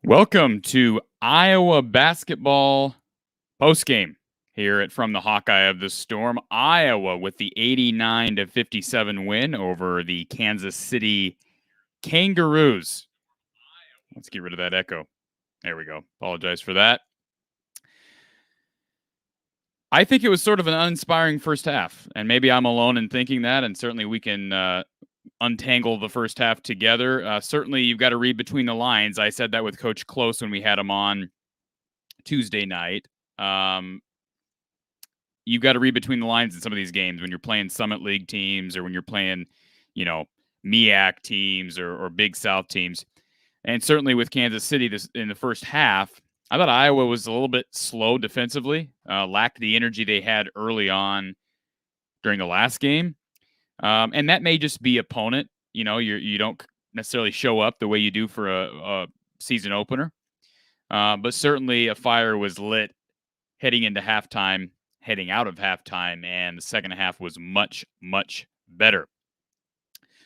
Welcome to Iowa basketball postgame here at from the Hawkeye of the Storm. Iowa with the 89-57 win over the Kansas City Kangaroos. Let's get rid of that echo. There we go. Apologize for that. I think it was sort of an uninspiring first half, and maybe I'm alone in thinking that, and certainly we can untangle the first half together. Certainly, you've got to read between the lines. I said that with Coach Close when we had him on Tuesday night. You've got to read between the lines in some of these games when you're playing Summit League teams or when you're playing, MEAC teams or Big South teams. And certainly with Kansas City in the first half, I thought Iowa was a little bit slow defensively, lacked the energy they had early on during the last game. And that may just be opponent. You don't necessarily show up the way you do for a season opener. But certainly a fire was lit heading into halftime, heading out of halftime, and the second half was much, much better.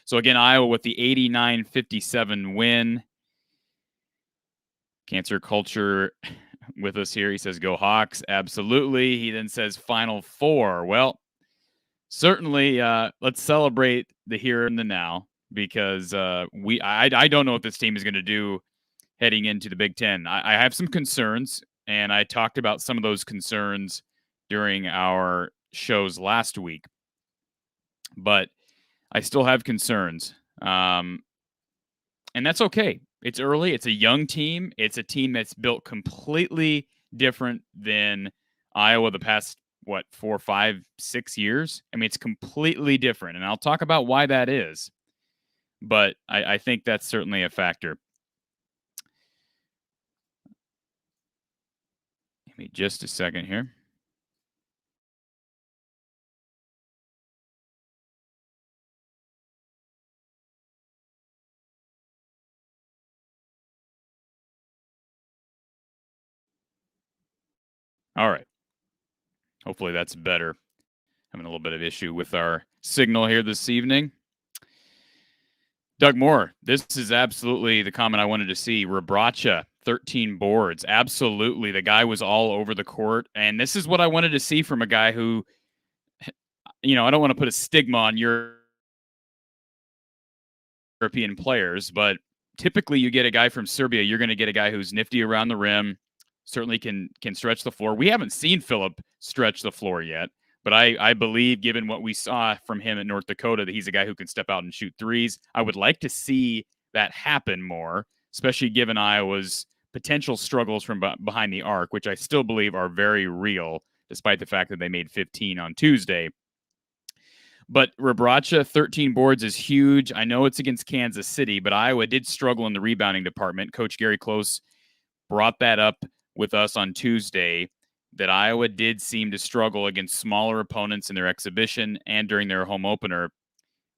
So again, Iowa with the 89-57 win. Cancer Culture with us here. He says, "Go Hawks." Absolutely. He then says, "Final Four." Well, certainly let's celebrate the here and the now because I don't know what this team is going to do heading into the Big Ten. I have some concerns, and I talked about some of those concerns during our shows last week. But I still have concerns. And that's okay. It's early. It's a young team. It's a team that's built completely different than Iowa the past, 4, 5, 6 years? I mean, it's completely different. And I'll talk about why that is. But I think that's certainly a factor. Give me just a second here. All right. Hopefully that's better. Having a little bit of issue with our signal here this evening. Doug Moore, this is absolutely the comment I wanted to see. Rebracha, 13 boards. Absolutely. The guy was all over the court. And this is what I wanted to see from a guy who, I don't want to put a stigma on European players, but typically you get a guy from Serbia, you're going to get a guy who's nifty around the rim, certainly can stretch the floor. We haven't seen Philip stretch the floor yet, but I believe, given what we saw from him at North Dakota, that he's a guy who can step out and shoot threes. I would like to see that happen more, especially given Iowa's potential struggles from behind the arc, which I still believe are very real, despite the fact that they made 15 on Tuesday. But Rebracha, 13 boards is huge. I know it's against Kansas City, but Iowa did struggle in the rebounding department. Coach Gary Close brought that up with us on Tuesday, that Iowa did seem to struggle against smaller opponents in their exhibition and during their home opener,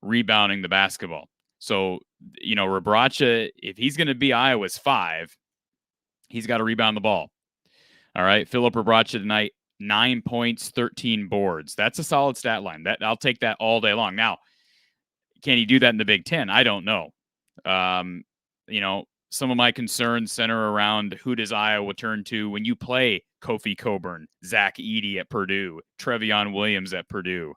rebounding the basketball. So, Rebracha, if he's going to be Iowa's 5, he's got to rebound the ball. All right, Philip Rebracha tonight, 9 points, 13 boards. That's a solid stat line. I'll take that all day long. Now, can he do that in the Big Ten? I don't know. Some of my concerns center around who does Iowa turn to when you play Kofi Coburn, Zach Edey at Purdue, Trevion Williams at Purdue,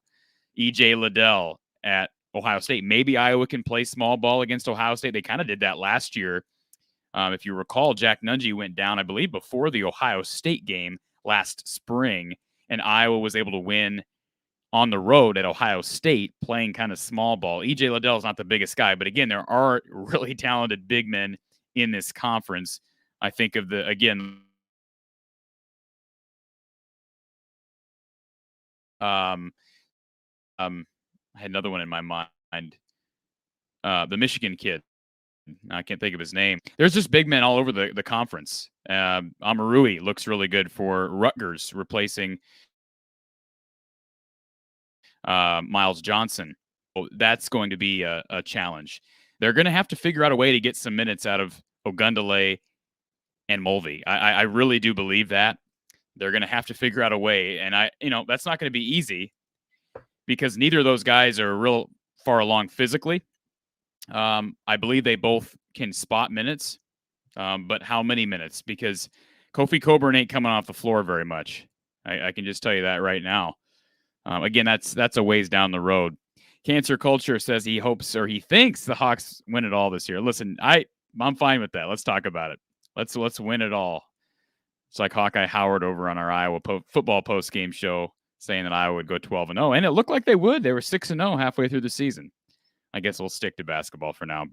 EJ Liddell at Ohio State. Maybe Iowa can play small ball against Ohio State. They kind of did that last year. If you recall, Jack Nunge went down, I believe, before the Ohio State game last spring, and Iowa was able to win on the road at Ohio State playing kind of small ball. EJ Liddell is not the biggest guy, but again, there are really talented big men in this conference. I think of I had another one in my mind. The Michigan kid. I can't think of his name. There's just big men all over the conference. Amarui looks really good for Rutgers, replacing Miles Johnson. So that's going to be a challenge. They're going to have to figure out a way to get some minutes out of Ogundele and Mulvey. I really do believe that. They're going to have to figure out a way. And that's not going to be easy because neither of those guys are real far along physically. I believe they both can spot minutes. But how many minutes? Because Kofi Coburn ain't coming off the floor very much. I can just tell you that right now. Again, that's a ways down the road. Cancer Culture says he hopes or he thinks the Hawks win it all this year. Listen, I'm fine with that. Let's talk about it. Let's win it all. It's like Hawkeye Howard over on our Iowa football post game show saying that Iowa would go 12-0, and it looked like they would. They were 6-0 halfway through the season. I guess we'll stick to basketball for now.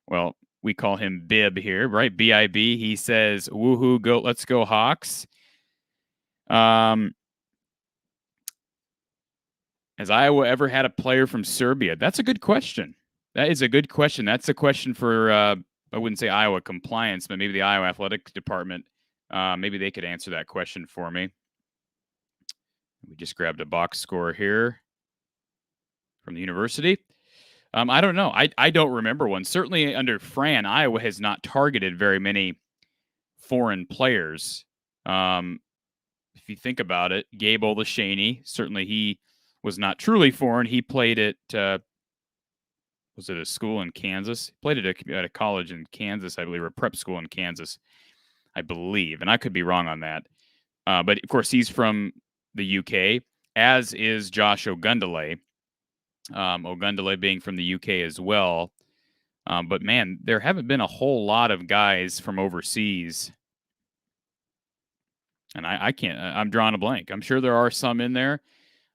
Well, we call him Bib here, right? B-I-B. He says, "Woohoo! Go! Let's go Hawks." Has Iowa ever had a player from Serbia? That's a good question. That is a good question. That's a question for, I wouldn't say Iowa compliance, but maybe the Iowa Athletic Department. Maybe they could answer that question for me. We just grabbed a box score here from the university. I don't know. I don't remember one. Certainly under Fran, Iowa has not targeted very many foreign players. If you think about it, Gabe Olashaney, certainly he was not truly foreign. He played at, was it a school in Kansas? He played at a college in Kansas, I believe, or a prep school in Kansas, I believe. And I could be wrong on that. But, of course, he's from the UK, as is Josh Ogundele. Ogundele being from the UK as well. But, man, there haven't been a whole lot of guys from overseas. And I can't, I'm drawing a blank. I'm sure there are some in there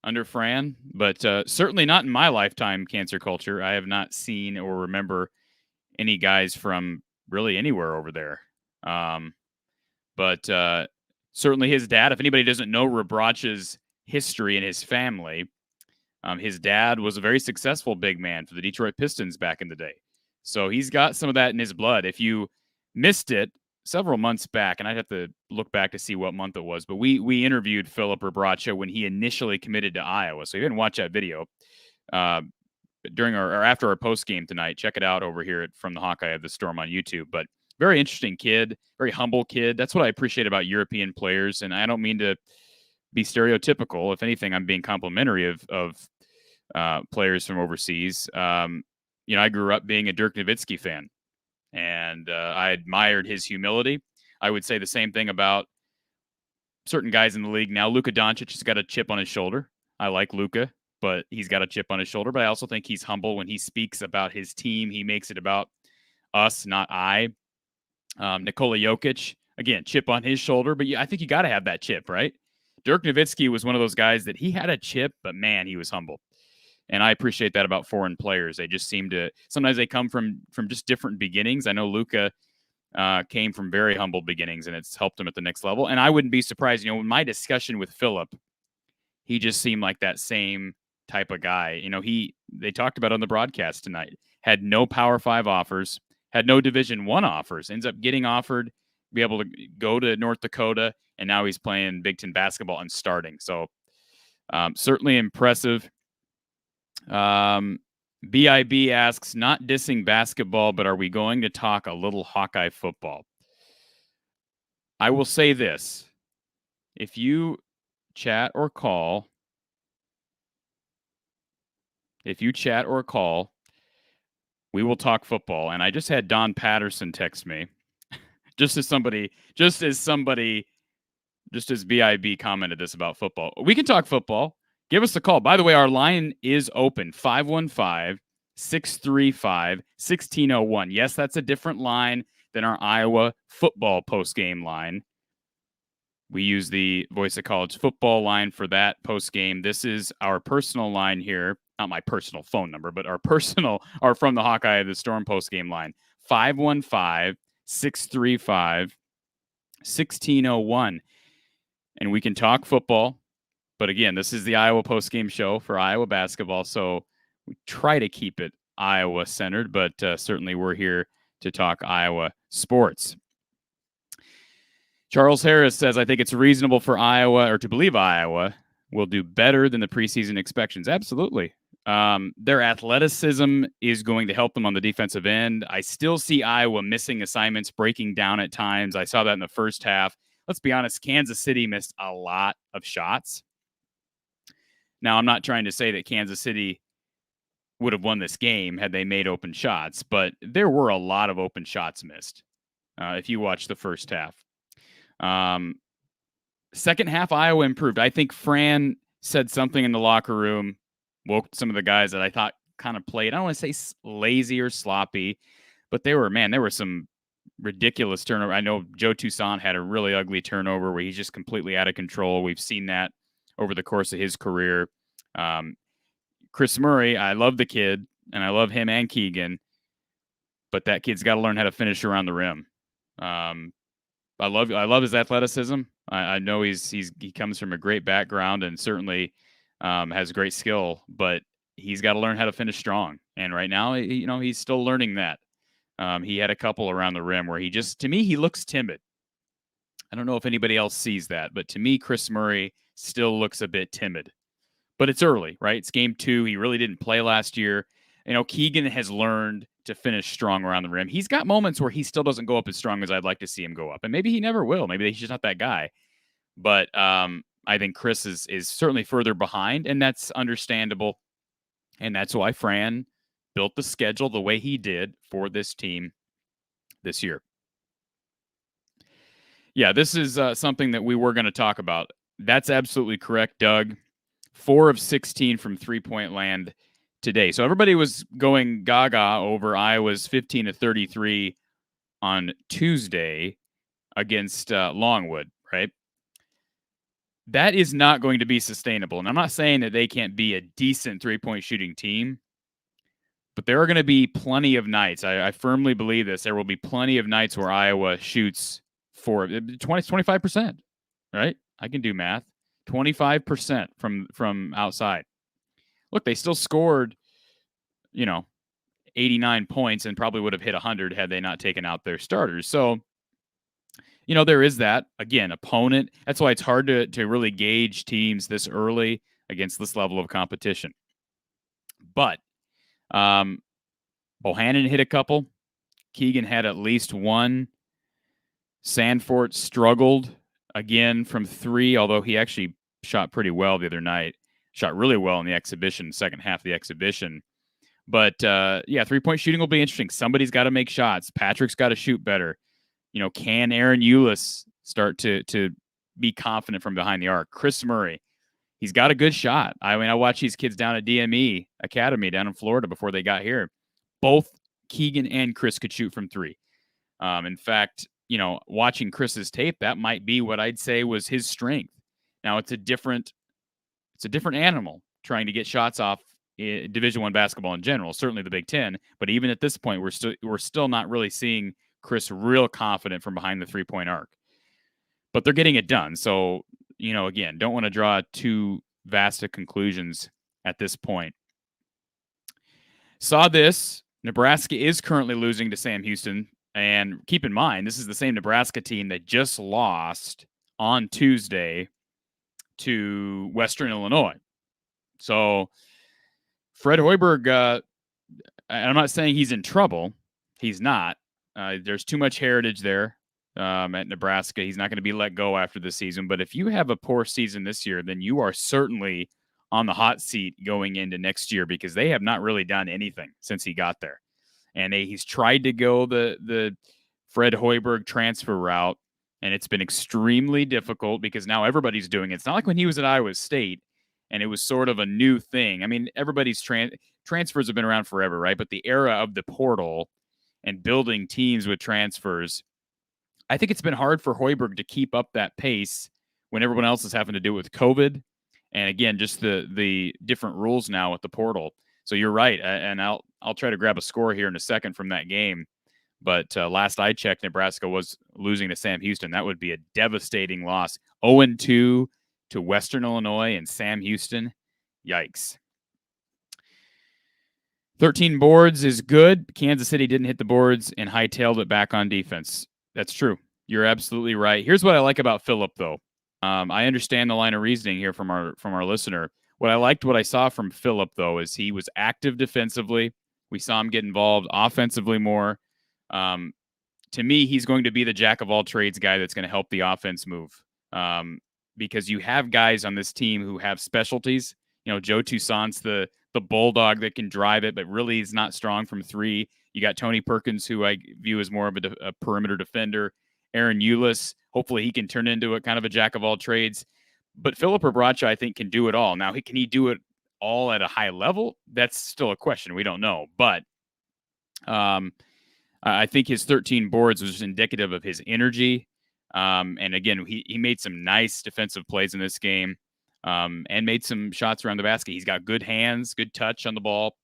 under Fran, but certainly not in my lifetime, Cancer Culture. I have not seen or remember any guys from really anywhere over there. But certainly his dad, if anybody doesn't know Rebrach's history and his family, his dad was a very successful big man for the Detroit Pistons back in the day. So he's got some of that in his blood. If you missed it several months back, and I'd have to look back to see what month it was, but we interviewed Philip Rebracha when he initially committed to Iowa. So you didn't watch that video during or after our post game tonight. Check it out over here from the Hawkeye of the Storm on YouTube. But very interesting kid, very humble kid. That's what I appreciate about European players. And I don't mean to be stereotypical. If anything, I'm being complimentary of players from overseas. I grew up being a Dirk Nowitzki fan, and I admired his humility. I would say the same thing about certain guys in the league now. Luka Doncic has got a chip on his shoulder. I like Luka, but he's got a chip on his shoulder. But I also think he's humble when he speaks about his team. He makes it about us, not I. Nikola Jokic, again, chip on his shoulder. But I think you got to have that chip, right? Dirk Nowitzki was one of those guys that he had a chip, but man, he was humble. And I appreciate that about foreign players. They just seem to, sometimes they come from just different beginnings. I know Luka came from very humble beginnings, and it's helped him at the next level. And I wouldn't be surprised, in my discussion with Philip, he just seemed like that same type of guy. They talked about on the broadcast tonight, had no Power 5 offers, had no Division I offers, ends up getting offered, be able to go to North Dakota, and now he's playing Big Ten basketball and starting. So certainly impressive. BIB asks, not dissing basketball, but are we going to talk a little Hawkeye football? I will say this. If you chat or call, we will talk football. And I just had Don Patterson text me, just as BIB commented this about football. We can talk football. Give us a call. By the way, our line is open, 515-635-1601. Yes, that's a different line than our Iowa football postgame line. We use the Voice of College football line for that postgame. This is our personal line here. Not my personal phone number, but our from the Hawkeye of the Storm postgame line, 515-635-1601. And we can talk football. But again, this is the Iowa postgame show for Iowa basketball, so we try to keep it Iowa-centered, but certainly we're here to talk Iowa sports. Charles Harris says, I think it's reasonable for Iowa, or to believe Iowa, will do better than the preseason expectations. Absolutely. Their athleticism is going to help them on the defensive end. I still see Iowa missing assignments, breaking down at times. I saw that in the first half. Let's be honest, Kansas City missed a lot of shots. Now, I'm not trying to say that Kansas City would have won this game had they made open shots, but there were a lot of open shots missed. if you watch the first half. Second half, Iowa improved. I think Fran said something in the locker room, woke some of the guys that I thought kind of played. I don't want to say lazy or sloppy, but there were some ridiculous turnover. I know Joe Toussaint had a really ugly turnover where he's just completely out of control. We've seen that over the course of his career. Chris Murray, I love the kid, and I love him and Keegan, but that kid's got to learn how to finish around the rim. I love his athleticism. I know he comes from a great background and certainly has great skill, but he's got to learn how to finish strong. And right now, he's still learning that. He had a couple around the rim where to me, he looks timid. I don't know if anybody else sees that, but to me, Chris Murray still looks a bit timid. But it's early, right? It's game 2. He really didn't play last year. Keegan has learned to finish strong around the rim. He's got moments where he still doesn't go up as strong as I'd like to see him go up. And maybe he never will. Maybe he's just not that guy. But I think Chris is certainly further behind, and that's understandable. And that's why Fran built the schedule the way he did for this team this year. Yeah, this is something that we were going to talk about. That's absolutely correct, Doug. 4 of 16 from three-point land today. So everybody was going gaga over Iowa's 15 of 33 on Tuesday against Longwood, right? That is not going to be sustainable. And I'm not saying that they can't be a decent three-point shooting team, but there are going to be plenty of nights. I firmly believe this. There will be plenty of nights where Iowa shoots for 25%, right? I can do math. 25% from outside. Look, they still scored, 89 points and probably would have hit 100 had they not taken out their starters. So, there is that. Again, opponent. That's why it's hard to really gauge teams this early against this level of competition. But Bohannon hit a couple. Keegan had at least one. Sandfort struggled again from 3, although he actually shot pretty well the other night. Shot really well in the exhibition, second half of the exhibition. But, three-point shooting will be interesting. Somebody's got to make shots. Patrick's got to shoot better. Can Aaron Eulis start to be confident from behind the arc? Chris Murray, he's got a good shot. I mean, I watched these kids down at DME Academy down in Florida before they got here. Both Keegan and Chris could shoot from 3. In fact, watching Chris's tape, that might be what I'd say was his strength. Now it's a different animal trying to get shots off Division I basketball in general, certainly the Big Ten. But even at this point, we're still not really seeing Chris real confident from behind the three-point arc. But they're getting it done. So, again, don't want to draw too vast of conclusions at this point. Saw this. Nebraska is currently losing to Sam Houston. And keep in mind, this is the same Nebraska team that just lost on Tuesday to Western Illinois. So Fred Hoiberg, I'm not saying he's in trouble. He's not. There's too much heritage there at Nebraska. He's not going to be let go after the season. But if you have a poor season this year, then you are certainly on the hot seat going into next year because they have not really done anything since he got there. And he's tried to go the Fred Hoiberg transfer route, and it's been extremely difficult because now everybody's doing it. It's not like when he was at Iowa State, and it was sort of a new thing. I mean, everybody's transfers have been around forever, right? But the era of the portal and building teams with transfers, I think it's been hard for Hoiberg to keep up that pace when everyone else is having to do it with COVID. And again, just the different rules now with the portal. So you're right, and I'll try to grab a score here in a second from that game. But last I checked, Nebraska was losing to Sam Houston. That would be a devastating loss. 0-2 to Western Illinois and Sam Houston. Yikes. 13 boards is good. Kansas City didn't hit the boards and hightailed it back on defense. That's true. You're absolutely right. Here's what I like about Phillip, though. I understand the line of reasoning here from our listener. What I saw from Phillip, though, is he was active defensively. We saw him get involved offensively more. To me, he's going to be the jack of all trades guy that's going to help the offense move. Because you have guys on this team who have specialties. Joe Toussaint's the bulldog that can drive it, but really is not strong from 3. You got Tony Perkins, who I view as more of a perimeter defender. Aaron Eulis, hopefully he can turn into a kind of a jack of all trades. But Philip Obracha, I think, can do it all. Now, can he do it all at a high level? That's still a question. We don't know. But I think his 13 boards was indicative of his energy. And again, he made some nice defensive plays in this game, and made some shots around the basket. He's got good hands, good touch on the ball.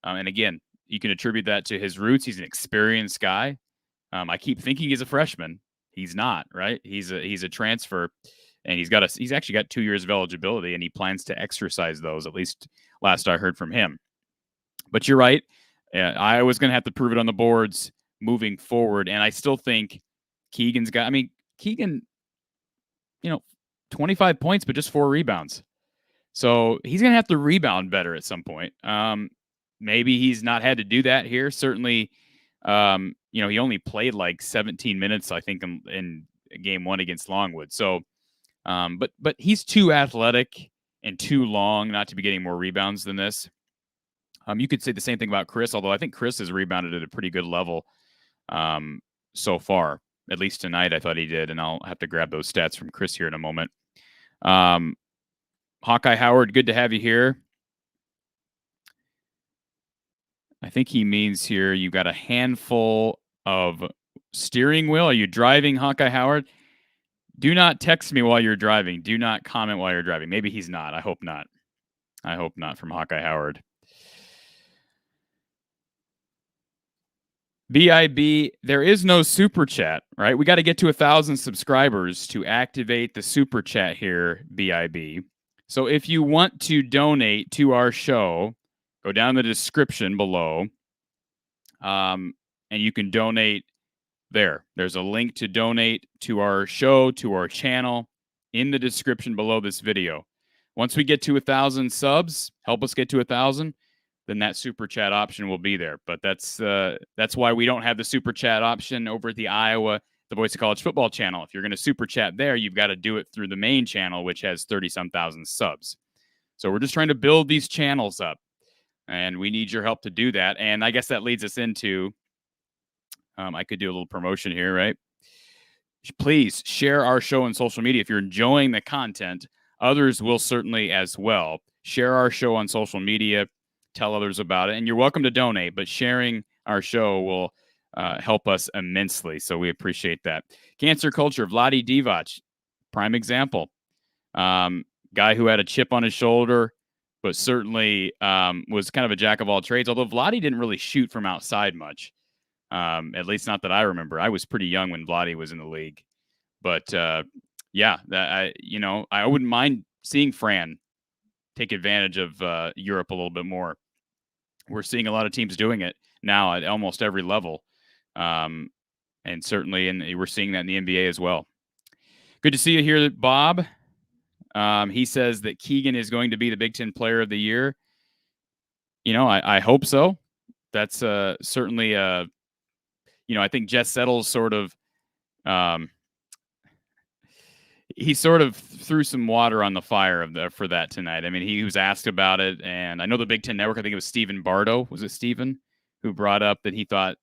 And again, you can attribute that to his roots. He's an experienced guy. I keep thinking he's a freshman. He's not, right? He's a transfer, and he's actually got 2 years of eligibility, and he plans to exercise those, at least last I heard from him. But you're right. I was going to have to prove it on the boards moving forward, and I still think Keegan's got. I mean, Keegan, 25 points, but just 4 rebounds. So he's going to have to rebound better at some point. Maybe he's not had to do that here. Certainly, he only played like 17 minutes, I think, in game 1 against Longwood. So, but he's too athletic and too long not to be getting more rebounds than this. You could say the same thing about Chris, although I think Chris has rebounded at a pretty good level so far. At least tonight, I thought he did, and I'll have to grab those stats from Chris here in a moment. Hawkeye Howard, good to have you here. I think he means here you got a handful of steering wheel. Are you driving, Hawkeye Howard? Do not text me while you're driving. Do not comment while you're driving. Maybe he's not. I hope not. I hope not, from Hawkeye Howard. BIB, there is no super chat, right? We got to get to 1,000 subscribers to activate the super chat here, BIB. So if you want to donate to our show, go down the description below, and you can donate there. There's a link to donate to our show, to our channel, in the description below this video. Once we get to 1,000 subs, help us get to 1,000, then that super chat option will be there. But that's why we don't have the super chat option over at the Iowa, the Voice of College Football channel. If you're going to super chat there, you've got to do it through the main channel, which has 30-some thousand subs. So we're just trying to build these channels up, and we need your help to do that. And I guess that leads us into, I could do a little promotion here, right? Please share our show on social media. If you're enjoying the content, others will certainly as well. Share our show on social media. Tell others about it. And you're welcome to donate, but sharing our show will help us immensely. So we appreciate that. Cancer culture, Vlade Divac, prime example. Guy who had a chip on his shoulder, but certainly was kind of a jack of all trades. Although Vlade didn't really shoot from outside much, at least not that I remember. I was pretty young when Vlade was in the league. But yeah, I wouldn't mind seeing Fran take advantage of Europe a little bit more. We're seeing a lot of teams doing it now at almost every level. And certainly we're seeing that in the NBA as well. Good to see you here, Bob. He says that Keegan is going to be the Big Ten Player of the Year. I hope so. That's certainly, I think Jess Settles sort of, he sort of threw some water on the fire for that tonight. I mean, he was asked about it, and I know the Big Ten Network, I think it was Stephen Bardo. Was it Stephen who brought up that he thought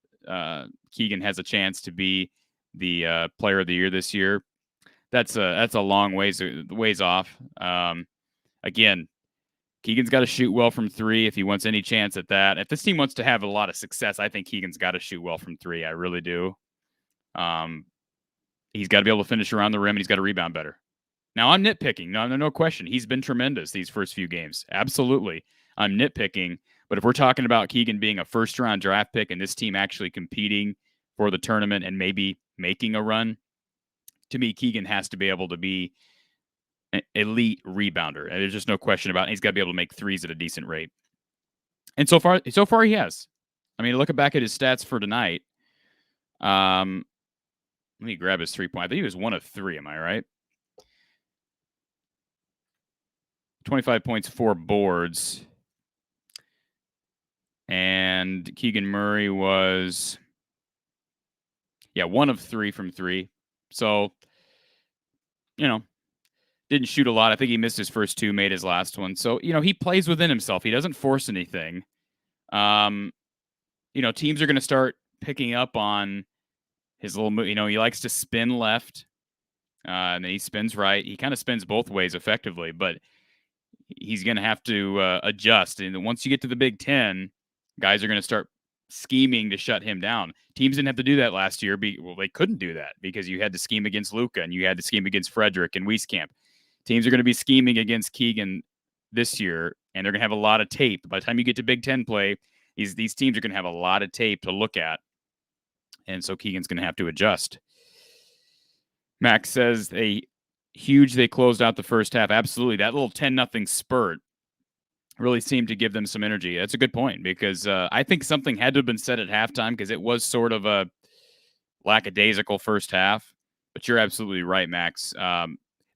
Keegan has a chance to be the Player of the Year this year? That's a long ways off. Again, Keegan's got to shoot well from 3 if he wants any chance at that. If this team wants to have a lot of success, I think Keegan's got to shoot well from 3. I really do. He's got to be able to finish around the rim, and he's got to rebound better. Now, I'm nitpicking. No question. He's been tremendous these first few games. Absolutely. I'm nitpicking. But if we're talking about Keegan being a first-round draft pick and this team actually competing for the tournament and maybe making a run, to me, Keegan has to be able to be an elite rebounder. And there's just no question about it. He's got to be able to make threes at a decent rate. And so far he has. I mean, looking back at his stats for tonight, let me grab his 3-point. I think he was 1 of 3. Am I right? 25 points, 4 boards. And Keegan Murray was, 1 of 3 from 3. So, didn't shoot a lot. I think he missed his first 2, made his last one. So, he plays within himself. He doesn't force anything. teams are going to start picking up on his little move. He likes to spin left, and then he spins right. He kind of spins both ways effectively, but he's going to have to adjust. And once you get to the Big Ten, guys are going to start scheming to shut him down. Teams didn't have to do that last year. They couldn't do that because you had to scheme against Luka and you had to scheme against Frederick and Wieskamp. Teams are going to be scheming against Keegan this year, and they're going to have a lot of tape. By the time you get to Big Ten play, these teams are going to have a lot of tape to look at, and so Keegan's going to have to adjust. Max says they closed out the first half. Absolutely. That little 10-0 spurt really seemed to give them some energy. That's a good point because I think something had to have been said at halftime because it was sort of a lackadaisical first half. But you're absolutely right, Max.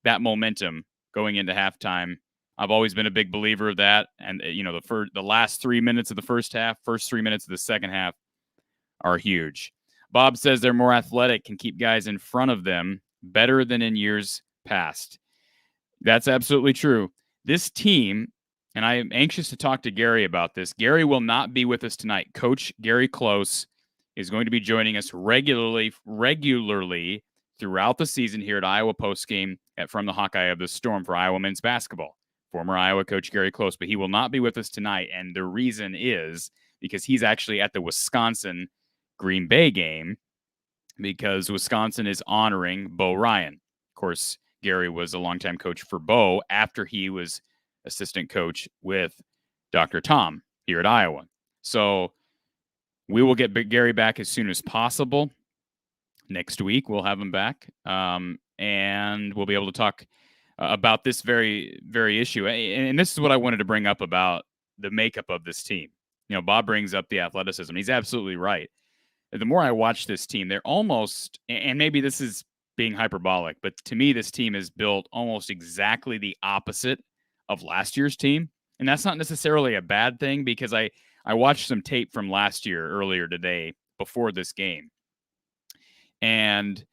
That momentum going into halftime, I've always been a big believer of that. And, the last 3 minutes of the first half, first 3 minutes of the second half are huge. Bob says they're more athletic, can keep guys in front of them better than in years past. That's absolutely true. This team, and I am anxious to talk to Gary about this. Gary will not be with us tonight. Coach Gary Close is going to be joining us regularly throughout the season here at Iowa Postgame from the Hawkeye of the Storm for Iowa men's basketball. Former Iowa coach Gary Close, but he will not be with us tonight. And the reason is because he's actually at the Wisconsin Green Bay game because Wisconsin is honoring Bo Ryan. Of course, Gary was a longtime coach for Bo after he was assistant coach with Dr. Tom here at Iowa. So we will get Gary back as soon as possible. Next week, we'll have him back, and we'll be able to talk about this very, very issue. And this is what I wanted to bring up about the makeup of this team. Bob brings up the athleticism. He's absolutely right. The more I watch this team, they're almost, and maybe this is being hyperbolic, but to me, this team is built almost exactly the opposite of last year's team. And that's not necessarily a bad thing because I watched some tape from last year earlier today before this game. And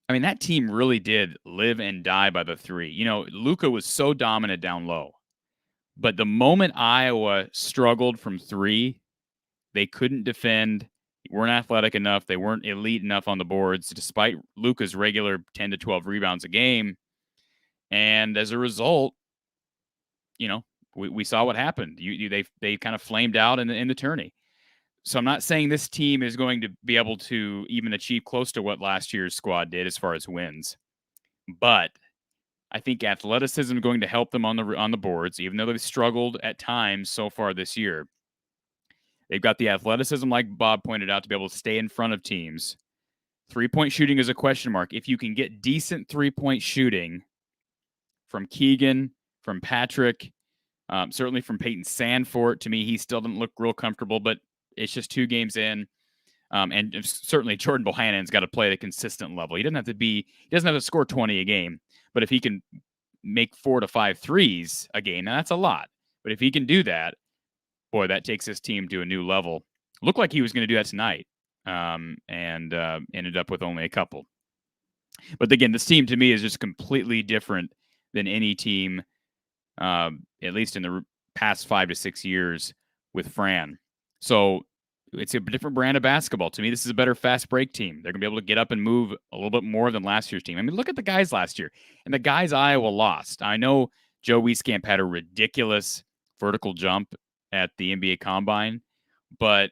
I mean, that team really did live and die by the three. Luka was so dominant down low. But the moment Iowa struggled from three, they couldn't defend, weren't athletic enough, they weren't elite enough on the boards, despite Luka's regular 10 to 12 rebounds a game. And as a result, we saw what happened. They kind of flamed out in the tourney. So I'm not saying this team is going to be able to even achieve close to what last year's squad did as far as wins. But I think athleticism is going to help them on the boards, even though they've struggled at times so far this year. They've got the athleticism, like Bob pointed out, to be able to stay in front of teams. 3-point shooting is a question mark. If you can get decent 3-point shooting from Keegan, from Patrick, certainly from Peyton Sandfort, to me, he still didn't look real comfortable, but it's just 2 games in. And certainly Jordan Bohannon's got to play at a consistent level. He doesn't have to score 20 a game, but if he can make 4 to 5 threes a game, now that's a lot. But if he can do that, boy, that takes his team to a new level. Looked like he was going to do that tonight, and ended up with only a couple. But again, this team to me is just completely different than any team, at least in the past 5 to 6 years with Fran. So it's a different brand of basketball. To me, this is a better fast break team. They're going to be able to get up and move a little bit more than last year's team. I mean, look at the guys last year. And the guys Iowa lost. I know Joe Wieskamp had a ridiculous vertical jump at the NBA Combine, but,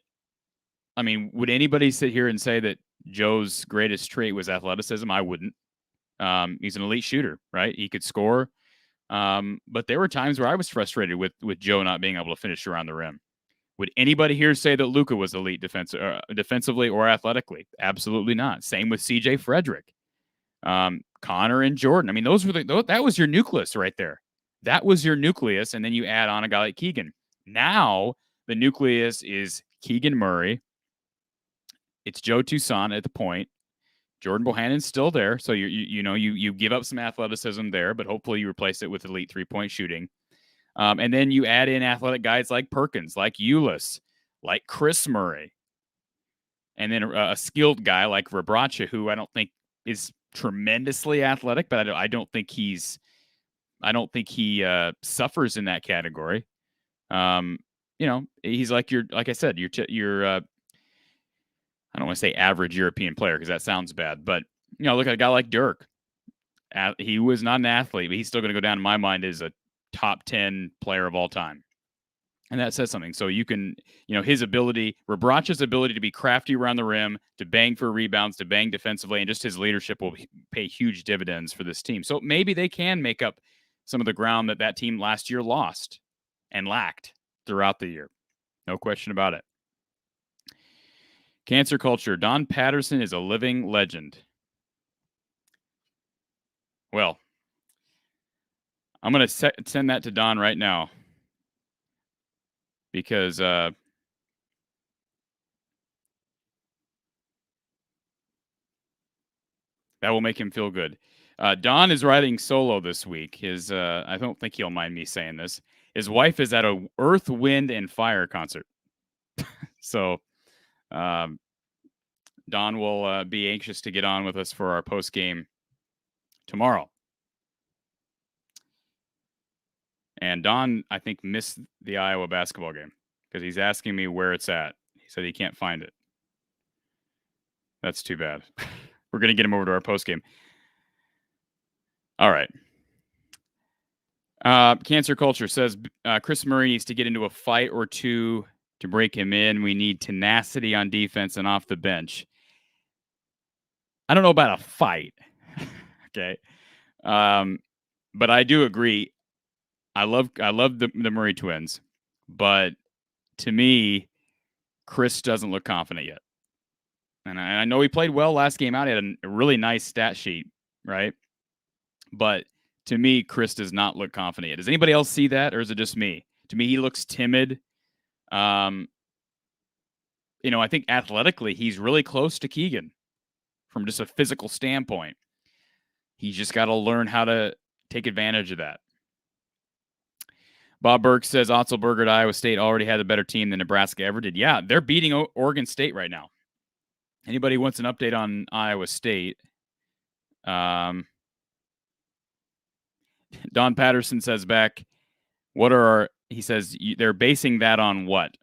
I mean, would anybody sit here and say that Joe's greatest trait was athleticism? I wouldn't. He's an elite shooter, right? He could score. But there were times where I was frustrated with Joe not being able to finish around the rim. Would anybody here say that Luka was elite defensively or athletically? Absolutely not. Same with CJ Frederick, Connor and Jordan. I mean, that was your nucleus right there. That was your nucleus, and then you add on a guy like Keegan. Now the nucleus is Keegan Murray. It's Joe Toussaint at the point. Jordan Bohannon's still there, so you give up some athleticism there, but hopefully you replace it with elite 3-point shooting. And then you add in athletic guys like Perkins, like Ulis, like Chris Murray. And then a skilled guy like Rebracha, who I don't think is tremendously athletic, but I don't think he suffers in that category. he's like I said, your I don't want to say average European player because that sounds bad, but look at a guy like Dirk. He was not an athlete, but he's still going to go down in my mind as a top 10 player of all time. And that says something. So you can, his ability, Rebrach's ability to be crafty around the rim, to bang for rebounds, to bang defensively, and just his leadership will pay huge dividends for this team. So maybe they can make up some of the ground that team last year lost and lacked throughout the year. No question about it. Cancer culture. Don Patterson is a living legend. Well, I'm going to send that to Don right now because that will make him feel good. Don is riding solo this week. I don't think he'll mind me saying this. His wife is at a Earth, Wind, and Fire concert. So Don will be anxious to get on with us for our post game tomorrow. And Don, I think, missed the Iowa basketball game because he's asking me where it's at. He said he can't find it. That's too bad. We're going to get him over to our post game. All right. Cancer culture says Chris Murray needs to get into a fight or two to break him in. We need tenacity on defense and off the bench. I don't know about a fight. Okay. But I do agree. I love the Murray twins, but to me, Chris doesn't look confident yet. And I know he played well last game out. He had a really nice stat sheet, right? But to me, Chris does not look confident yet. Does anybody else see that, or is it just me? To me, he looks timid. I think athletically, he's really close to Keegan from just a physical standpoint. He's just got to learn how to take advantage of that. Bob Burke says Otzelberger at Iowa State already had a better team than Nebraska ever did. Yeah, they're beating Oregon State right now. Anybody wants an update on Iowa State? Don Patterson says back, he says, they're basing that on what?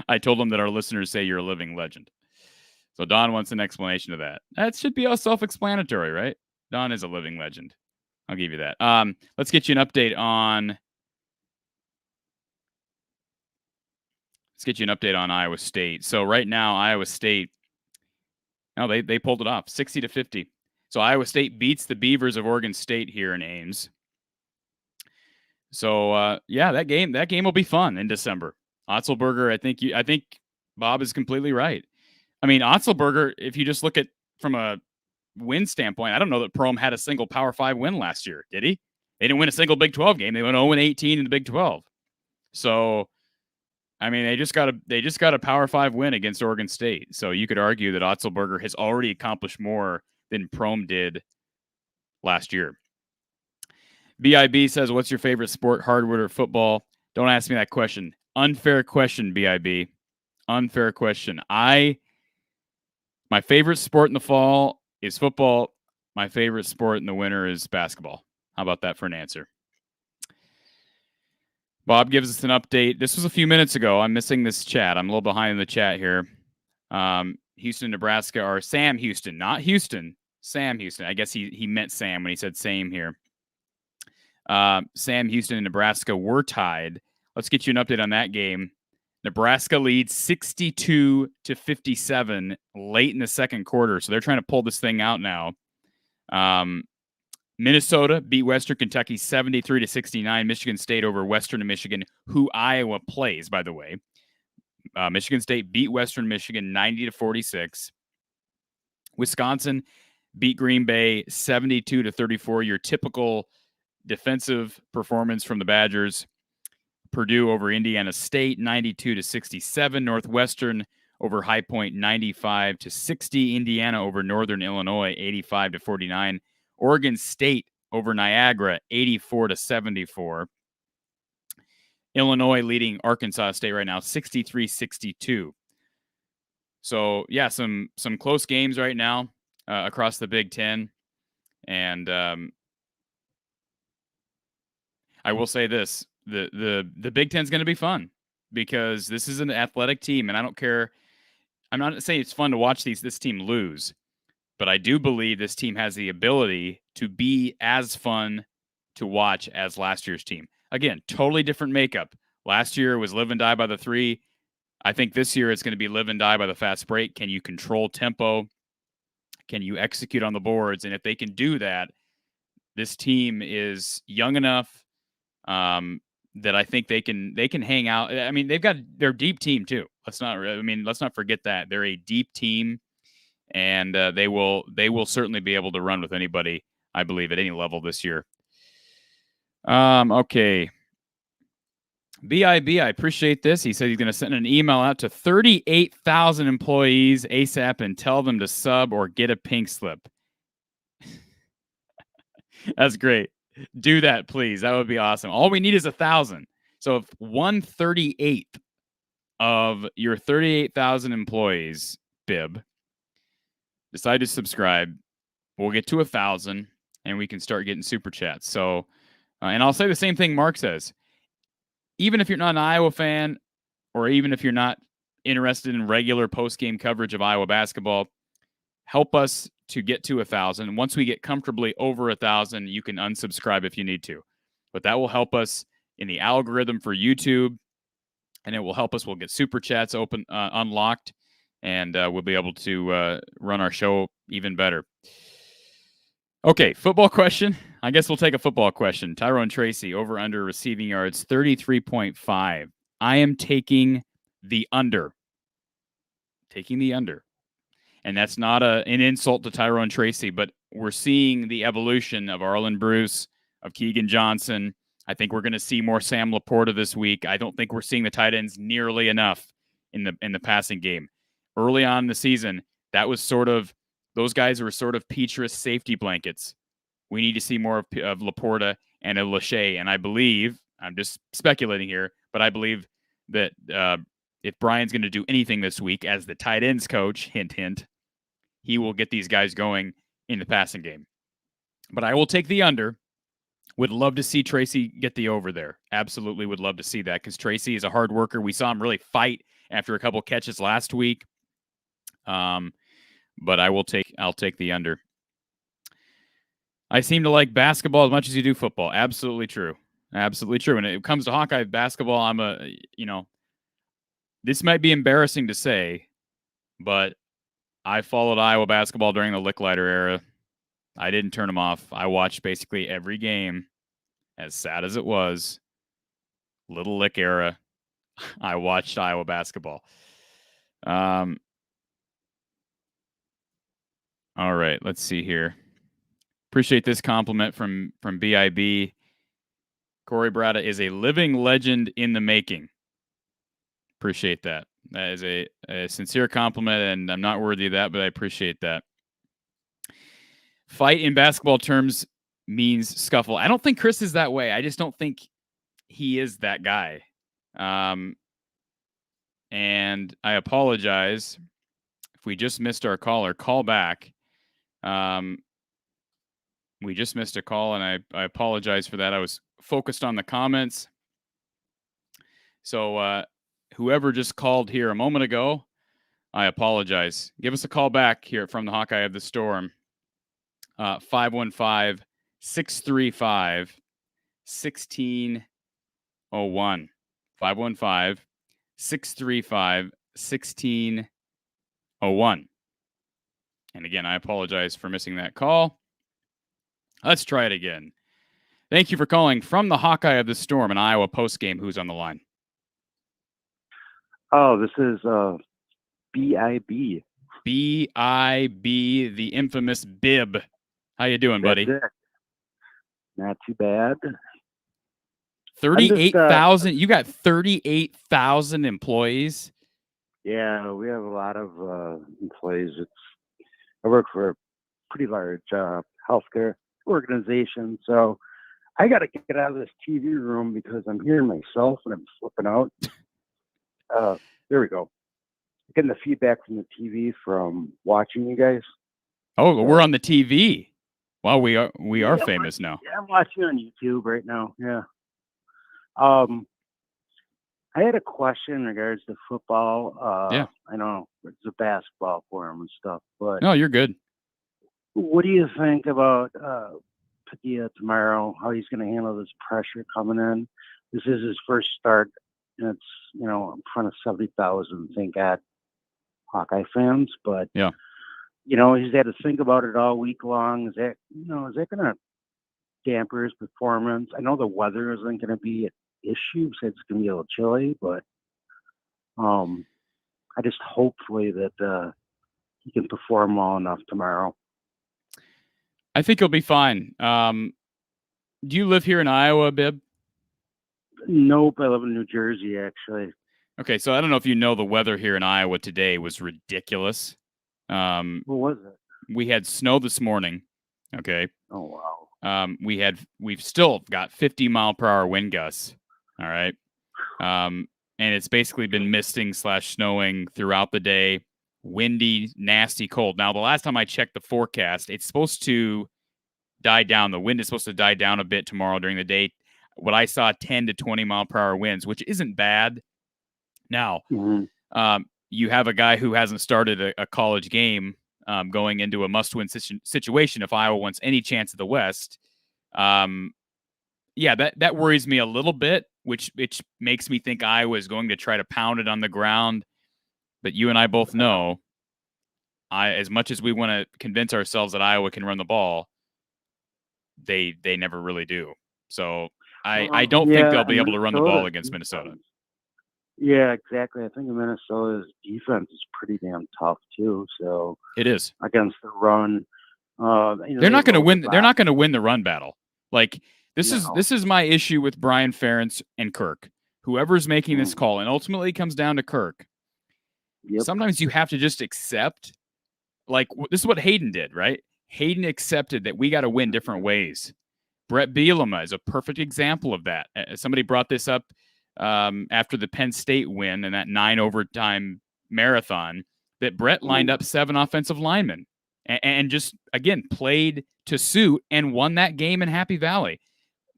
I told him that our listeners say you're a living legend. So Don wants an explanation of that. That should be all self-explanatory, right? Don is a living legend. I'll give you that. Let's get you an update on Iowa State. So right now, Iowa State, they pulled it off, 60-50. So Iowa State beats the Beavers of Oregon State here in Ames. So that game will be fun in December. Otzelberger, I think Bob is completely right. I mean, Otzelberger, if you just look at from a win standpoint, I don't know that Prohm had a single Power 5 win last year, did he? They didn't win a single Big 12 game. They went 0-18 in the Big 12. So, I mean, they just got a Power 5 win against Oregon State. So you could argue that Otzelberger has already accomplished more than Prohm did last year. BIB says, what's your favorite sport, hardwood or football? Don't ask me that question. Unfair question, BIB. Unfair question. My favorite sport in the fall is football. My favorite sport in the winter is basketball. How about that for an answer? Bob gives us an update. This was a few minutes ago. I'm missing this chat. I'm a little behind in the chat here. Houston, Nebraska, or Sam Houston, not Houston. Sam Houston. I guess he meant Sam when he said same here. Sam Houston and Nebraska were tied. Let's get you an update on that game. Nebraska leads 62-57 late in the second quarter, so they're trying to pull this thing out now. Minnesota beat Western Kentucky 73-69. Michigan State over Western Michigan, who Iowa plays, by the way. Michigan State beat Western Michigan 90-46. Wisconsin beat Green Bay 72-34. Your typical defensive performance from the Badgers. Purdue over Indiana State 92-67. Northwestern over High Point 95-60. Indiana over Northern Illinois 85-49. Oregon State over Niagara 84-74. Illinois leading Arkansas State right now 63-62. So yeah, some close games right now across the Big Ten, and I will say this: the Big Ten's going to be fun. because this is an athletic team, and I don't care. I'm not saying it's fun to watch this team lose, but I do believe this team has the ability to be as fun to watch as last year's team. Again, totally different makeup. Last year was live and die by the three. I think this year it's going to be live and die by the fast break. Can you control tempo? Can you execute on the boards? And if they can do that, this team is young enough that I think they can hang out. I mean, they've got their deep team too. Let's not forget that they're a deep team, and they will certainly be able to run with anybody, I believe, at any level this year. Okay. BIB, I appreciate this. He said he's going to send an email out to 38,000 employees ASAP and tell them to sub or get a pink slip. That's great. Do that, please. That would be awesome. All we need is 1,000. So if 1/38 of your 38,000 employees, Bib, decide to subscribe, we'll get to 1,000 and we can start getting super chats. So, and I'll say the same thing Mark says. Even if you're not an Iowa fan, or even if you're not interested in regular post-game coverage of Iowa basketball, help us to get to 1,000. Once we get comfortably over 1,000, you can unsubscribe if you need to. But that will help us in the algorithm for YouTube, and it will help us. We'll get super chats unlocked, and we'll be able to run our show even better. Okay, football question. I guess we'll take a football question. Tyrone Tracy, over under receiving yards, 33.5. I am taking the under. Taking the under. And that's not an insult to Tyrone Tracy, but we're seeing the evolution of Arlen Bruce, of Keegan Johnson. I think we're going to see more Sam Laporta this week. I don't think we're seeing the tight ends nearly enough in the passing game. Early on in the season, that was those guys were sort of Petrus safety blankets. We need to see more of Laporta and of Lachey. And I believe, I'm just speculating here, but I believe that if Brian's going to do anything this week as the tight ends coach, hint, hint, he will get these guys going in the passing game. But I will take the under. Would love to see Tracy get the over there. Absolutely would love to see that because Tracy is a hard worker. We saw him really fight after a couple catches last week. But I'll take the under. I seem to like basketball as much as you do football. Absolutely true. Absolutely true. When it comes to Hawkeye basketball, this might be embarrassing to say, but I followed Iowa basketball during the Licklider era. I didn't turn them off. I watched basically every game, as sad as it was. Little Lick era. I watched Iowa basketball. All right, let's see here. Appreciate this compliment from BIB. Corey Brada is a living legend in the making. Appreciate that. That is a sincere compliment, and I'm not worthy of that, but I appreciate that. Fight in basketball terms means scuffle. I don't think Chris is that way. I just don't think he is that guy. And I apologize if we just missed our caller. Call back. We just missed a call, and I apologize for that. I was focused on the comments. So whoever just called here a moment ago, I apologize. Give us a call back here from the Hawkeye of the Storm. 515-635-1601. 515-635-1601. And again, I apologize for missing that call. Let's try it again. Thank you for calling from the Hawkeye of the Storm in Iowa postgame. Who's on the line? Oh, this is BIB. BIB, the infamous Bib. How you doing, buddy? Not too bad. 38,000. You got 38,000 employees. Yeah, we have a lot of employees. I work for a pretty large healthcare organization, so I got to get out of this TV room because I'm hearing myself and I'm flipping out. There we go. Getting the feedback from the TV from watching you guys. Oh, so, we're on the TV. Wow, we are famous now. Yeah, I'm watching on YouTube right now. Yeah. I I had a question in regards to football. Yeah. I know it's a basketball forum and stuff, but No, you're good. what do you think about Padilla tomorrow? How he's going to handle this pressure coming in? This is his first start, and it's in front of 70,000. Thank God, Hawkeye fans. But Yeah. he's had to think about it all week long. Is that going to damper his performance? I know the weather isn't going to be an issue, so it's going to be a little chilly, but I just hopefully that he can perform well enough tomorrow. I think he'll be fine. Do you live here in Iowa, Bib? Nope, I live in New Jersey, actually. Okay, so I don't know if you know the weather here in Iowa today was ridiculous. What was it? We had snow this morning. Okay. Oh wow. We've still got 50-mile-per-hour wind gusts. All right. And it's basically been misting / snowing throughout the day. Windy, nasty, cold. Now, the last time I checked the forecast, it's supposed to die down. The wind is supposed to die down a bit tomorrow during the day. What I saw, 10 to 20-mile-per-hour winds, which isn't bad. Now, you have a guy who hasn't started a college game going into a must-win situation if Iowa wants any chance of the West. Yeah, that worries me a little bit, which makes me think Iowa is going to try to pound it on the ground. But you and I both know, as much as we want to convince ourselves that Iowa can run the ball, they never really do. So I don't think they'll be able to run the ball against Minnesota. Yeah, exactly. I think Minnesota's defense is pretty damn tough too. So it is against the run. They're not going to win. They're not going to win the run battle. Like this is my issue with Brian Ferentz and Kirk. Whoever's making this call, and ultimately it comes down to Kirk. Yep. Sometimes you have to just accept. Like this is what Hayden did, right? Hayden accepted that we got to win different ways. Brett Bielema is a perfect example of that. Somebody brought this up after the Penn State win and that 9-overtime marathon that Brett lined up 7 offensive linemen and just, again, played to suit and won that game in Happy Valley.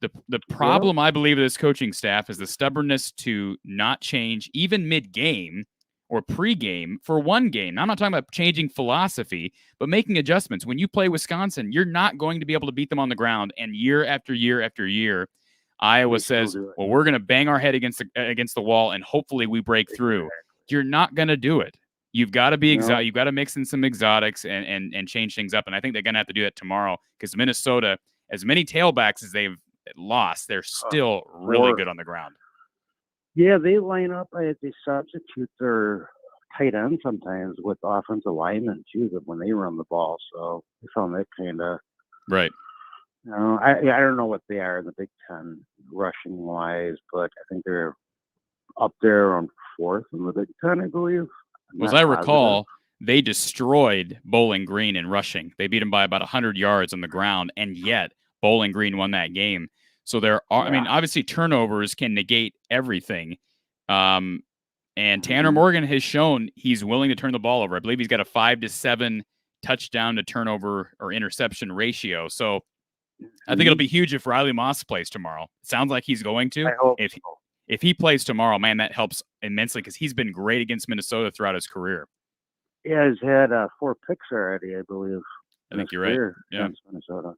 The problem, I believe, of this coaching staff is the stubbornness to not change even mid-game or pre-game for one game. Now, I'm not talking about changing philosophy, but making adjustments. When you play Wisconsin, you're not going to be able to beat them on the ground. And year after year after year, Iowa says, well, we're going to bang our head against the wall, and hopefully we break through. You're not going to do it. You've got to be exotic. You've got to mix in some exotics and change things up. And I think they're going to have to do that tomorrow because Minnesota, as many tailbacks as they've lost, they're still really good on the ground. Yeah, they line up. They substitute their tight end sometimes with offensive linemen too. When they run the ball, so I found that kind of right. I don't know what they are in the Big Ten rushing wise, but I think they're up there on 4th in the Big Ten, I believe. As I recall, they destroyed Bowling Green in rushing. They beat them by about 100 yards on the ground, and yet Bowling Green won that game. So there are, I mean, obviously turnovers can negate everything. And Tanner Morgan has shown he's willing to turn the ball over. I believe he's got a 5 to 7 touchdown to turnover or interception ratio. So I think it'll be huge if Riley Moss plays tomorrow. It sounds like he's going to. I hope if he plays tomorrow, man, that helps immensely because he's been great against Minnesota throughout his career. Yeah, he's had 4 picks already, I believe. I think you're right. Yeah. Against Minnesota.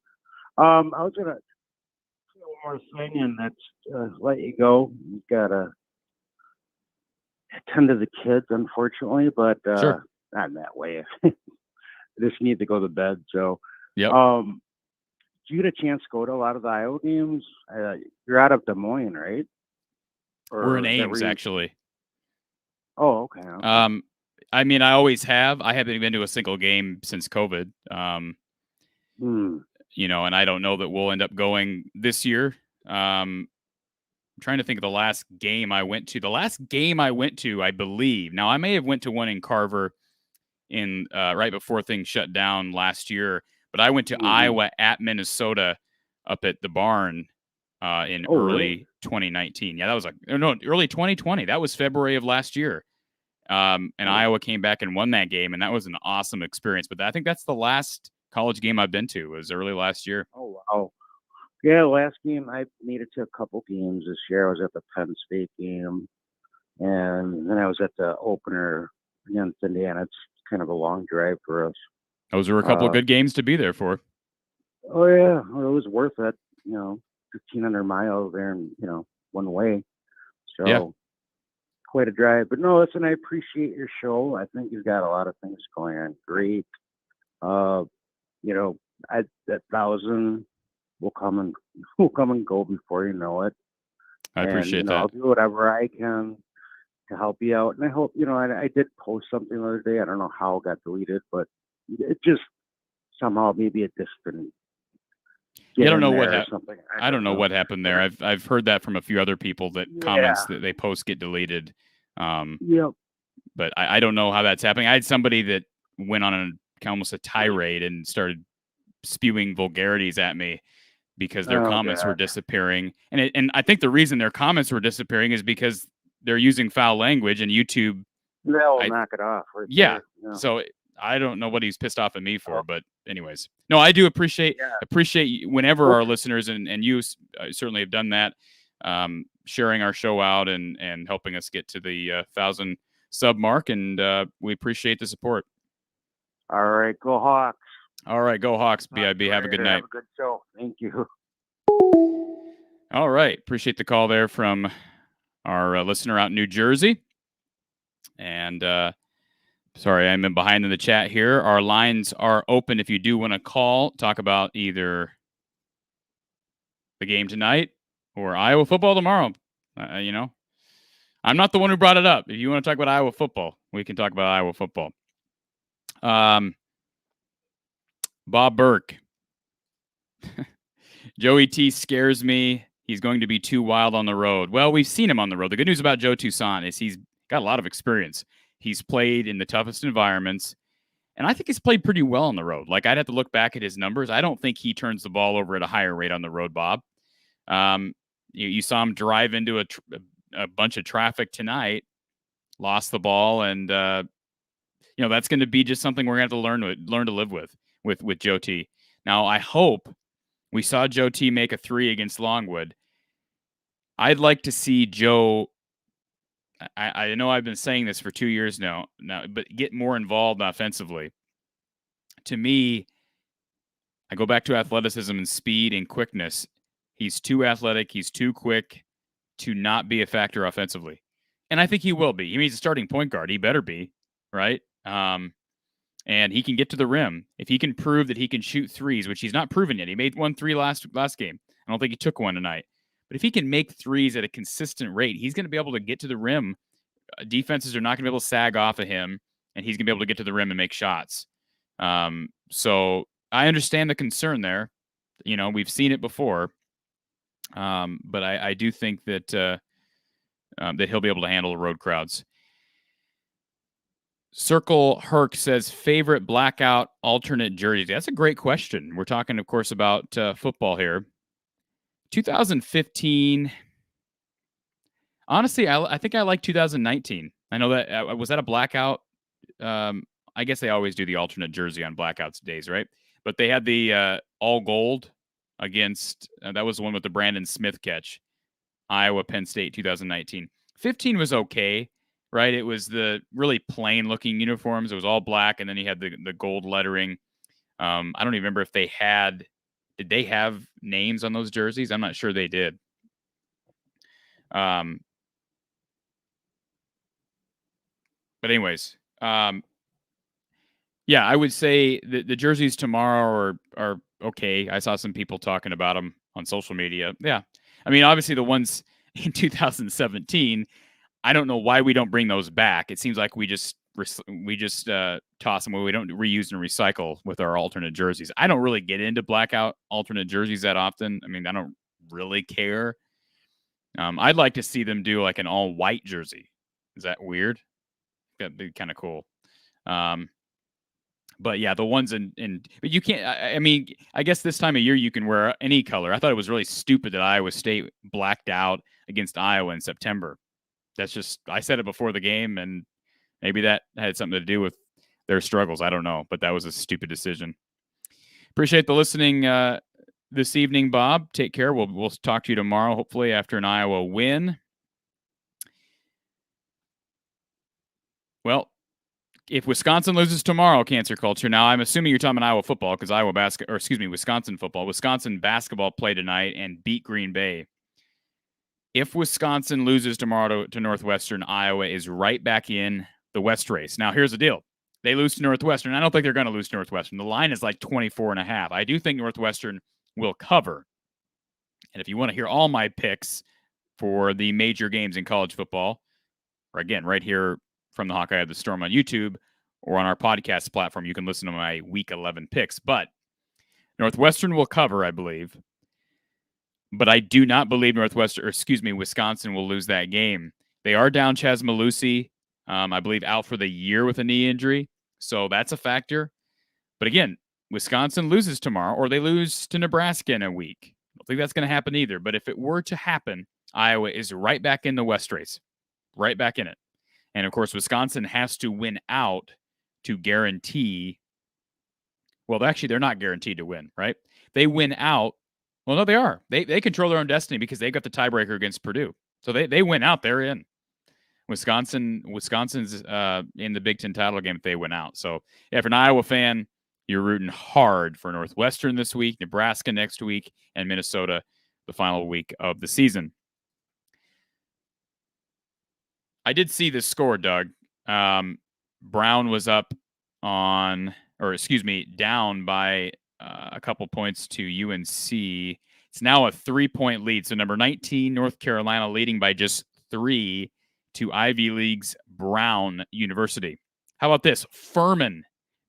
I was gonna say one more thing, and that's let you go. You gotta tend to the kids, unfortunately, but sure. Not in that way. They just need to go to bed. So, yeah. Do you get a chance to go to a lot of the Iowa games? You're out of Des Moines, right? We're in Ames, actually. Oh, okay. I mean, I always have. I haven't been to a single game since COVID. You know, and I don't know that we'll end up going this year. I'm trying to think of the last game I went to. The last game I went to, I believe. Now, I may have went to one in Carver in right before things shut down last year. But I went to Iowa at Minnesota up at the barn in early 2019. Yeah, that was early 2020. That was February of last year. And Iowa came back and won that game, and that was an awesome experience. But I think that's the last college game I've been to. Was early last year. Oh, wow. Yeah, last game I made it to a couple games this year. I was at the Penn State game. And then I was at the opener against Indiana. It's kind of a long drive for us. Those were a couple of good games to be there for. Oh yeah, well, it was worth it. 1,500 miles there, and one way. So yeah. Quite a drive. But no, listen, I appreciate your show. I think you've got a lot of things going on. Great. That 1,000 will come and go before you know it. I appreciate that. I'll do whatever I can to help you out. And I hope, I did post something the other day. I don't know how it got deleted, but it just somehow maybe it just didn't. I don't know what happened. I don't know what happened there. I've heard that from a few other people that comments that they post get deleted. Yep. But I don't know how that's happening. I had somebody that went on almost a tirade and started spewing vulgarities at me because their comments were disappearing. And I think the reason their comments were disappearing is because they're using foul language, and YouTube. They'll knock it off. Right yeah. So I don't know what he's pissed off at me for, but anyways, no, I do appreciate whenever our listeners and you certainly have done that, sharing our show out and helping us get to the 1,000 sub mark, and we appreciate the support. All right, go Hawks. All right, go Hawks. BIB. Have a good night. Have a good show. Thank you. All right, appreciate the call there from our listener out in New Jersey, and. Sorry, I'm behind in the chat here. Our lines are open if you do want to call, talk about either the game tonight or Iowa football tomorrow. I'm not the one who brought it up. If you want to talk about Iowa football, we can talk about Iowa football. Bob Burke. Joey T scares me. He's going to be too wild on the road. Well, we've seen him on the road. The good news about Joe Toussaint is he's got a lot of experience. He's played in the toughest environments, and I think he's played pretty well on the road. Like, I'd have to look back at his numbers. I don't think he turns the ball over at a higher rate on the road, Bob. You saw him drive into a bunch of traffic tonight, lost the ball, and that's going to be just something we're going to have to learn to live with Joe T. Now, I hope we saw Joe T make a 3 against Longwood. I'd like to see Joe. I know I've been saying this for 2 years now, but get more involved offensively. To me, I go back to athleticism and speed and quickness. He's too athletic. He's too quick to not be a factor offensively. And I think he will be. He's a starting point guard. He better be, right? And he can get to the rim. If he can prove that he can shoot threes, which he's not proven yet. He made 1 3 last game. I don't think he took one tonight. But if he can make threes at a consistent rate, he's going to be able to get to the rim. Defenses are not going to be able to sag off of him, and he's going to be able to get to the rim and make shots. So I understand the concern there. We've seen it before. But I do think that that he'll be able to handle the road crowds. Circle Herc says, favorite blackout alternate jerseys. That's a great question. We're talking, of course, about football here. 2015. Honestly, I think I like 2019. I know that was that a blackout. I guess they always do the alternate jersey on blackouts days, right? But they had the all gold against that was the one with the Brandon Smith catch. Iowa, Penn State, 2019. 15 was okay, right? It was the really plain looking uniforms. It was all black, and then you had the gold lettering. I don't even remember if did they have names on those jerseys? I'm not sure they did. But anyways, yeah, I would say the jerseys tomorrow are okay. I saw some people talking about them on social media. Yeah. I mean, obviously the ones in 2017, I don't know why we don't bring those back. It seems like we just toss them away. We don't reuse and recycle with our alternate jerseys. I don't really get into blackout alternate jerseys that often. I mean, I don't really care. I'd like to see them do like an all white jersey. Is that weird? That'd be kind of cool. But yeah, the ones but you can't. I mean, I guess this time of year you can wear any color. I thought it was really stupid that Iowa State blacked out against Iowa in September. That's just, I said it before the game, and maybe that had something to do with their struggles. I don't know, but that was a stupid decision. Appreciate the listening this evening, Bob. Take care. We'll talk to you tomorrow, hopefully after an Iowa win. Well, if Wisconsin loses tomorrow, Cancer Culture. Now, I'm assuming you're talking about Iowa football because Wisconsin football. Wisconsin basketball played tonight and beat Green Bay. If Wisconsin loses tomorrow to Northwestern, Iowa is right back in the West race. Now, here's the deal. They lose to Northwestern. I don't think they're going to lose to Northwestern. The line is like 24.5. I do think Northwestern will cover. And if you want to hear all my picks for the major games in college football, or again, right here from the Hawkeye of the Storm on YouTube or on our podcast platform, you can listen to my Week 11 picks. But Northwestern will cover, I believe. But I do not believe Wisconsin will lose that game. They are down Chaz Malusi, I believe, out for the year with a knee injury. So that's a factor. But again, Wisconsin loses tomorrow, or they lose to Nebraska in a week. I don't think that's going to happen either. But if it were to happen, Iowa is right back in the West race, right back in it. And of course, Wisconsin has to win out to guarantee. Well, actually, they're not guaranteed to win, right? They win out. Well, no, they are. They control their own destiny because they got the tiebreaker against Purdue. So they win out. They're in. Wisconsin's in the Big Ten title game if they win out. So yeah, if you're an Iowa fan, you're rooting hard for Northwestern this week, Nebraska next week, and Minnesota the final week of the season. I did see this score, Doug. Brown was down by a couple points to UNC. It's now a 3-point lead. So number 19, North Carolina, leading by just 3 to Ivy League's Brown University. How about this? Furman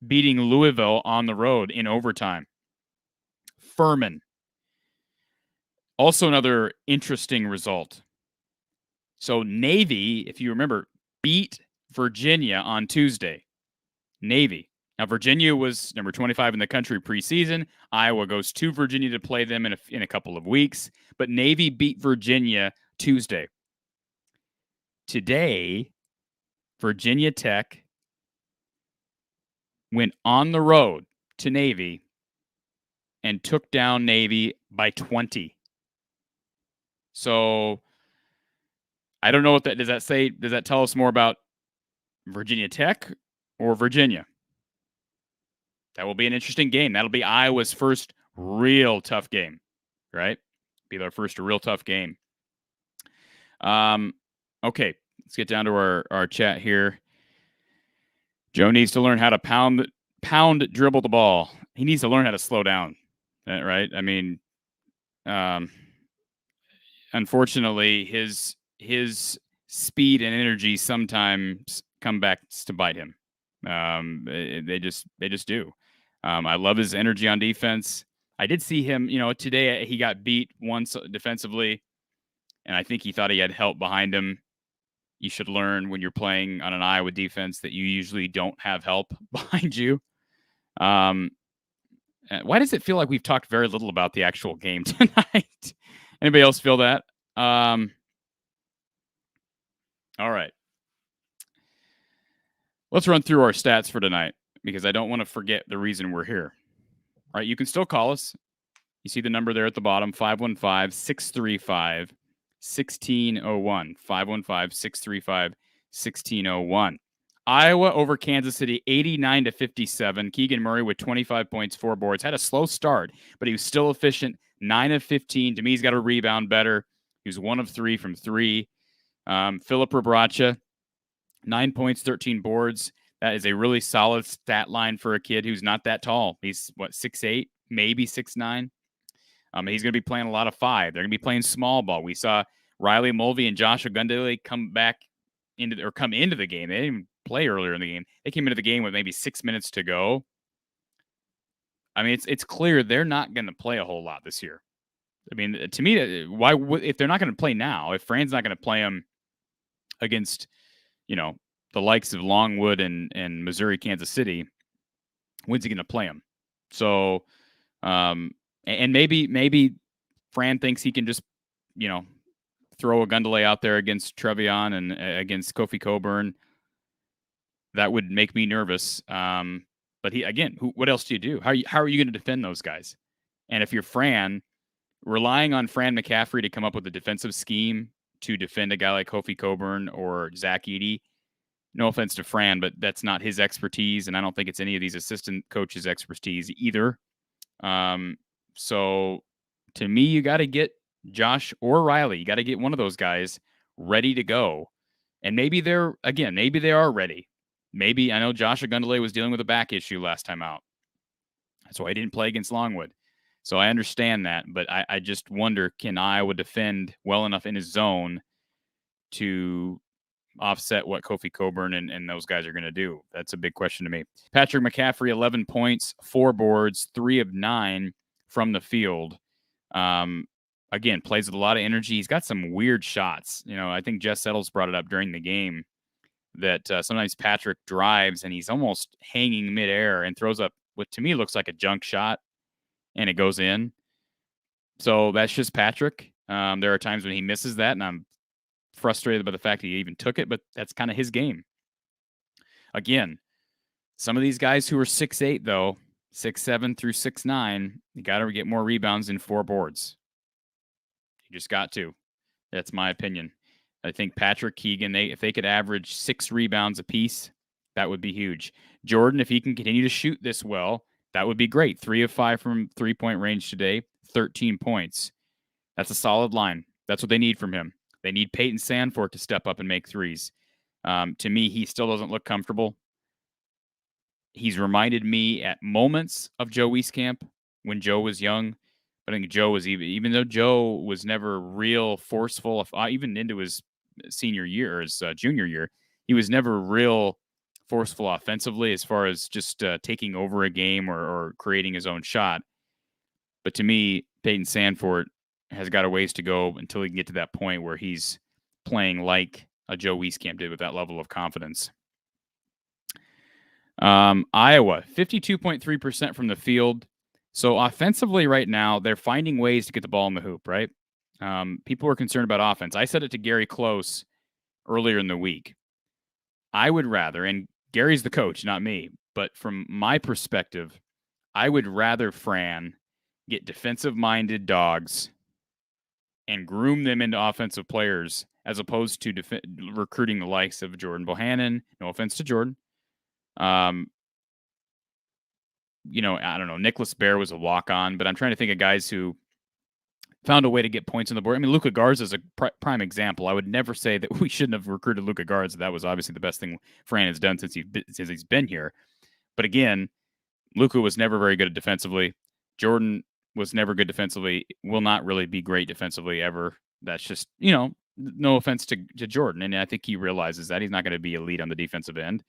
beating Louisville on the road in overtime. Furman. Also another interesting result. So Navy, if you remember, beat Virginia on Tuesday. Navy. Now, Virginia was number 25 in the country preseason. Iowa goes to Virginia to play them in a couple of weeks. But Navy beat Virginia Tuesday. Today, Virginia Tech went on the road to Navy and took down Navy by 20. So I don't know what that does. Does that tell us more about Virginia Tech or Virginia? That will be an interesting game. That'll be Iowa's first real tough game, right? Be their first real tough game. Okay, let's get down to our chat here. Joe needs to learn how to pound dribble the ball. He needs to learn how to slow down, right? I mean, unfortunately, his speed and energy sometimes come back to bite him. They just do. I love his energy on defense. I did see him, today he got beat once defensively, and I think he thought he had help behind him. You should learn when you're playing on an Iowa defense that you usually don't have help behind you. Why does it feel like we've talked very little about the actual game tonight? Anybody else feel that? All right. Let's run through our stats for tonight because I don't want to forget the reason we're here. All right, you can still call us. You see the number there at the bottom, 515-635-1601. 515-635-1601. Iowa over Kansas City, 89-57. Keegan Murray with 25 points, 4 boards. Had a slow start, but he was still efficient. 9 of 15. To me, he's got to rebound better. He was 1 of 3 from 3. Philip Rebracha, 9 points, 13 boards. That is a really solid stat line for a kid who's not that tall. He's, 6'8", maybe 6'9". He's going to be playing a lot of 5. They're going to be playing small ball. We saw Riley Mulvey and Josh Ogundele come into the game. They didn't even play earlier in the game. They came into the game with maybe 6 minutes to go. I mean, it's clear they're not going to play a whole lot this year. I mean, to me, if they're not going to play now, if Fran's not going to play them against, the likes of Longwood and Missouri, Kansas City, when's he going to play them? So, and maybe Fran thinks he can just, throw a Gundele out there against Trevion and against Kofi Coburn. That would make me nervous. But what else do you do? How are you going to defend those guys? And if you're Fran, relying on Fran McCaffrey to come up with a defensive scheme to defend a guy like Kofi Coburn or Zach Edey, no offense to Fran, but that's not his expertise, and I don't think it's any of these assistant coaches' expertise either. So to me, you got to get Josh or Riley. You got to get one of those guys ready to go. And maybe they are ready. Maybe, I know Josh Ogundele was dealing with a back issue last time out. That's why he didn't play against Longwood. So I understand that, but I just wonder, can Iowa defend well enough in his zone to offset what Kofi Coburn and those guys are going to do? That's a big question to me. Patrick McCaffrey, 11 points, 4 boards, 3 of 9 from the field. Again, plays with a lot of energy. He's got some weird shots. I think Jess Settles brought it up during the game that sometimes Patrick drives and he's almost hanging midair and throws up what to me looks like a junk shot, and it goes in. So that's just Patrick. There are times when he misses that, and I'm frustrated by the fact that he even took it, but that's kind of his game. Again, some of these guys who are 6'8", though, 6'7" through 6'9", you got to get more rebounds in 4 boards. You just got to. That's my opinion. I think Patrick Keegan, if they could average 6 rebounds apiece, that would be huge. Jordan, if he can continue to shoot this well, that would be great. 3 of 5 from 3-point range today, 13 points. That's a solid line. That's what they need from him. They need Peyton Sandfort to step up and make threes. To me, he still doesn't look comfortable. He's reminded me at moments of Joe Wieskamp when Joe was young. But I think Joe was even though Joe was never real forceful, even into his senior year or his junior year, he was never real forceful offensively as far as just taking over a game or creating his own shot. But to me, Peyton Sandfort has got a ways to go until he can get to that point where he's playing like a Joe Wieskamp did with that level of confidence. Iowa, 52.3% from the field. So offensively right now, they're finding ways to get the ball in the hoop, right? People are concerned about offense. I said it to Gary Close earlier in the week. I would rather, and Gary's the coach, not me, but from my perspective, I would rather Fran get defensive-minded dogs and groom them into offensive players as opposed to recruiting the likes of Jordan Bohannon. No offense to Jordan. I don't know. Nicholas Bear was a walk-on, but I'm trying to think of guys who found a way to get points on the board. I mean, Luka Garza is a prime example. I would never say that we shouldn't have recruited Luka Garza. That was obviously the best thing Fran has done since he's been here. But again, Luka was never very good at defensively. Jordan was never good defensively, will not really be great defensively ever. That's just, no offense to Jordan. And I think he realizes that he's not going to be elite on the defensive end.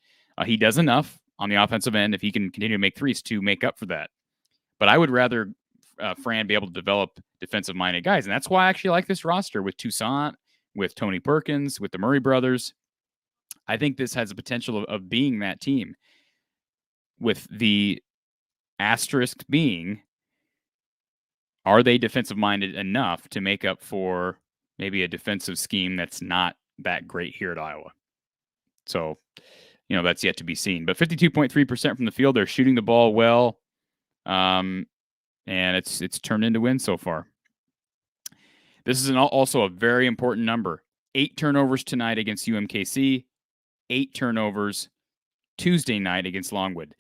He does enough on the offensive end if he can continue to make threes to make up for that. But I would rather Fran be able to develop defensive-minded guys. And that's why I actually like this roster with Toussaint, with Tony Perkins, with the Murray brothers. I think this has the potential of being that team, with the asterisk being, are they defensive-minded enough to make up for maybe a defensive scheme that's not that great here at Iowa? So, that's yet to be seen. But 52.3% from the field, they're shooting the ball well, and it's turned into wins so far. This is also a very important number. 8 turnovers tonight against UMKC, 8 turnovers Tuesday night against Longwood.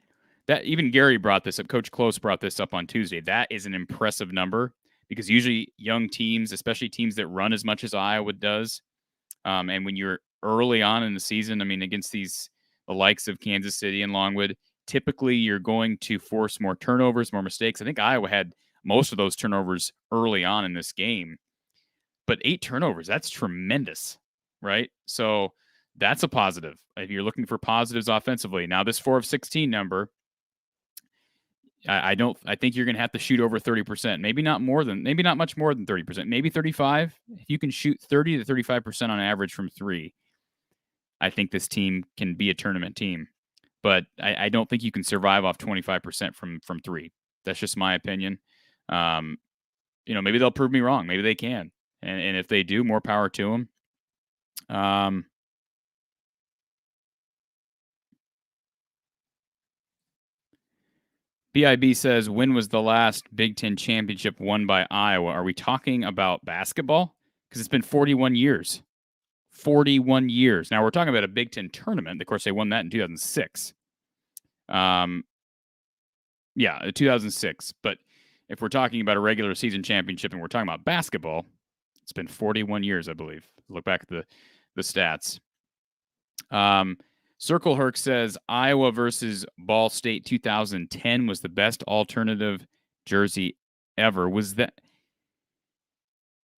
That even Gary brought this up. Coach Close brought this up on Tuesday. That is an impressive number because usually young teams, especially teams that run as much as Iowa does, and when you're early on in the season, I mean, against the likes of Kansas City and Longwood, typically you're going to force more turnovers, more mistakes. I think Iowa had most of those turnovers early on in this game. But 8 turnovers, that's tremendous, right? So that's a positive if you're looking for positives offensively. Now, this 4 of 16 number, I think you're going to have to shoot over 30%. Maybe not much more than 30%. Maybe 35. If you can shoot 30 to 35% on average from 3, I think this team can be a tournament team. But I don't think you can survive off 25% from 3. That's just my opinion. Maybe they'll prove me wrong. Maybe they can. And if they do, more power to them. BIB says, when was the last Big Ten championship won by Iowa? Are we talking about basketball? Because it's been 41 years. 41 years. Now, we're talking about a Big Ten tournament. Of course, they won that in 2006. 2006. But if we're talking about a regular season championship and we're talking about basketball, it's been 41 years, I believe. Look back at the stats. Circle Herc says Iowa versus Ball State 2010 was the best alternative jersey ever. Was that?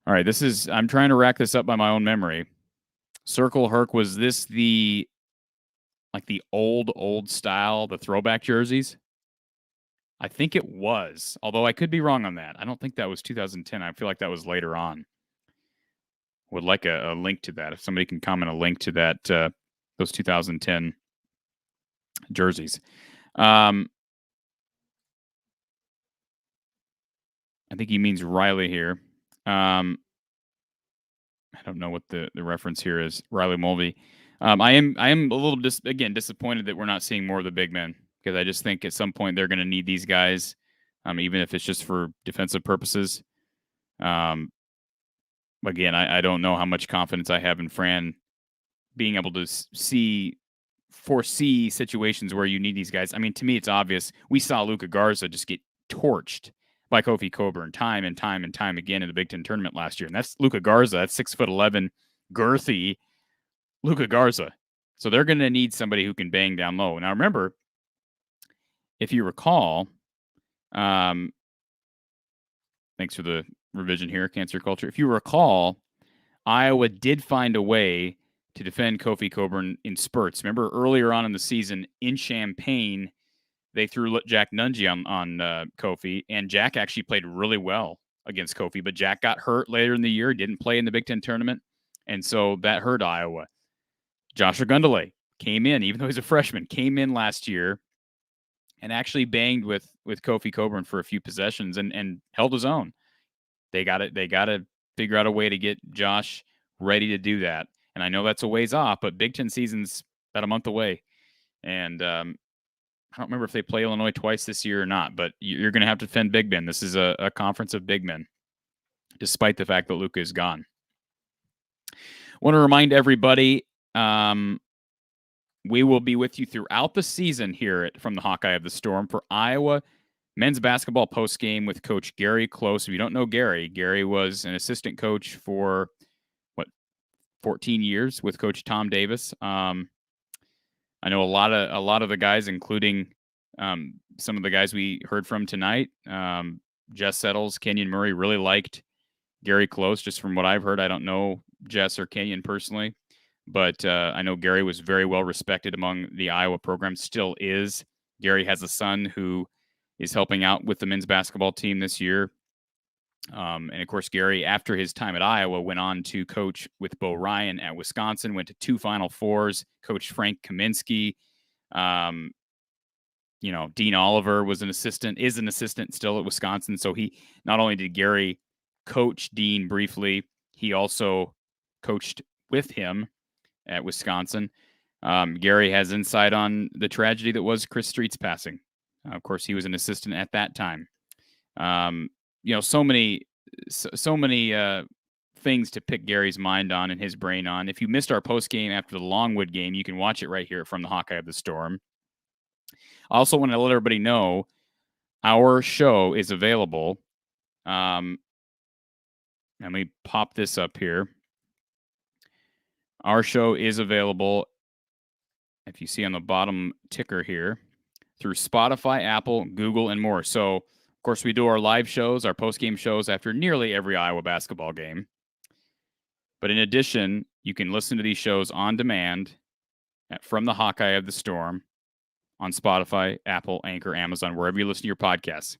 All right, I'm trying to rack this up by my own memory. Circle Herc, was this the old style, the throwback jerseys? I think it was, although I could be wrong on that. I don't think that was 2010. I feel like that was later on. Would like a link to that. If somebody can comment a link to that, those 2010 jerseys. I think he means Riley here. I don't know what the reference here is. Riley Mulvey. I am a little disappointed that we're not seeing more of the big men, because I just think at some point they're going to need these guys, even if it's just for defensive purposes. Again, I don't know how much confidence I have in Fran being able to foresee situations where you need these guys. I mean, to me, it's obvious. We saw Luka Garza just get torched by Kofi Coburn time and time and time again in the Big Ten tournament last year. And that's Luka Garza. That's 6'11", girthy Luka Garza. So they're going to need somebody who can bang down low. Now, remember, if you recall, thanks for the revision here, Cancer Culture. If you recall, Iowa did find a way to defend Kofi Coburn in spurts. Remember earlier on in the season in Champaign, they threw Jack Nunge on Kofi, and Jack actually played really well against Kofi, but Jack got hurt later in the year, didn't play in the Big Ten tournament, and so that hurt Iowa. Josh Ogundele came in, even though he's a freshman, came in last year and actually banged with Kofi Coburn for a few possessions and held his own. They got to figure out a way to get Josh ready to do that. And I know that's a ways off, but Big Ten season's about a month away. And I don't remember if they play Illinois twice this year or not, but you're going to have to defend big men. This is a conference of big men, despite the fact that Luka is gone. I want to remind everybody, we will be with you throughout the season here from the Hawkeye of the Storm for Iowa men's basketball postgame with Coach Gary Close. If you don't know Gary was an assistant coach for 14 years with Coach Tom Davis. I know a lot of the guys, including some of the guys we heard from tonight. Jess Settles, Kenyon Murray really liked Gary Close, just from what I've heard. I don't know Jess or Kenyon personally, but I know Gary was very well respected among the Iowa program, still is. Gary has a son who is helping out with the men's basketball team this year. And of course, Gary, after his time at Iowa, went on to coach with Bo Ryan at Wisconsin, went to 2 Final Fours, coached Frank Kaminsky. Dean Oliver is an assistant still at Wisconsin. So he, not only did Gary coach Dean briefly, he also coached with him at Wisconsin. Gary has insight on the tragedy that was Chris Street's passing. Of course, he was an assistant at that time. So many things to pick Gary's mind on and his brain on. If you missed our post game after the Longwood game, you can watch it right here from the Hawkeye of the Storm. I also want to let everybody know our show is available. Let me pop this up here. Our show is available, if you see on the bottom ticker here, through Spotify, Apple, Google, and more. So, of course, we do our live shows, our post-game shows after nearly every Iowa basketball game. But in addition, you can listen to these shows on demand from the Hawkeye of the Storm on Spotify, Apple, Anchor, Amazon, wherever you listen to your podcasts.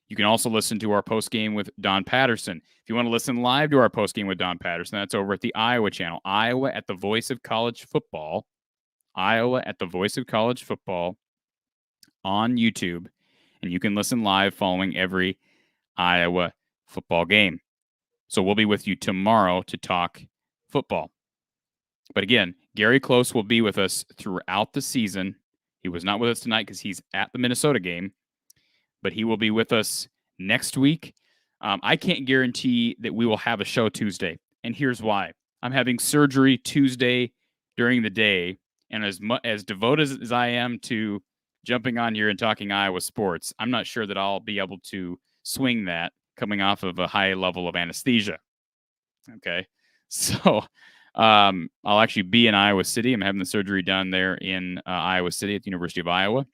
You can also listen to our post-game with Don Patterson. If you want to listen live to our post-game with Don Patterson, that's over at the Iowa channel, Iowa at the Voice of College Football, Iowa at the Voice of College Football on YouTube. And you can listen live following every Iowa football game. So we'll be with you tomorrow to talk football. But again, Gary Close will be with us throughout the season. He was not with us tonight because he's at the Minnesota game, but he will be with us next week. I can't guarantee that we will have a show Tuesday, and here's why. I'm having surgery Tuesday during the day, and as devoted as I am to jumping on here and talking Iowa sports, I'm not sure that I'll be able to swing that coming off of a high level of anesthesia. Okay, so I'll actually be in Iowa City. I'm having the surgery done there in Iowa City at the University of Iowa.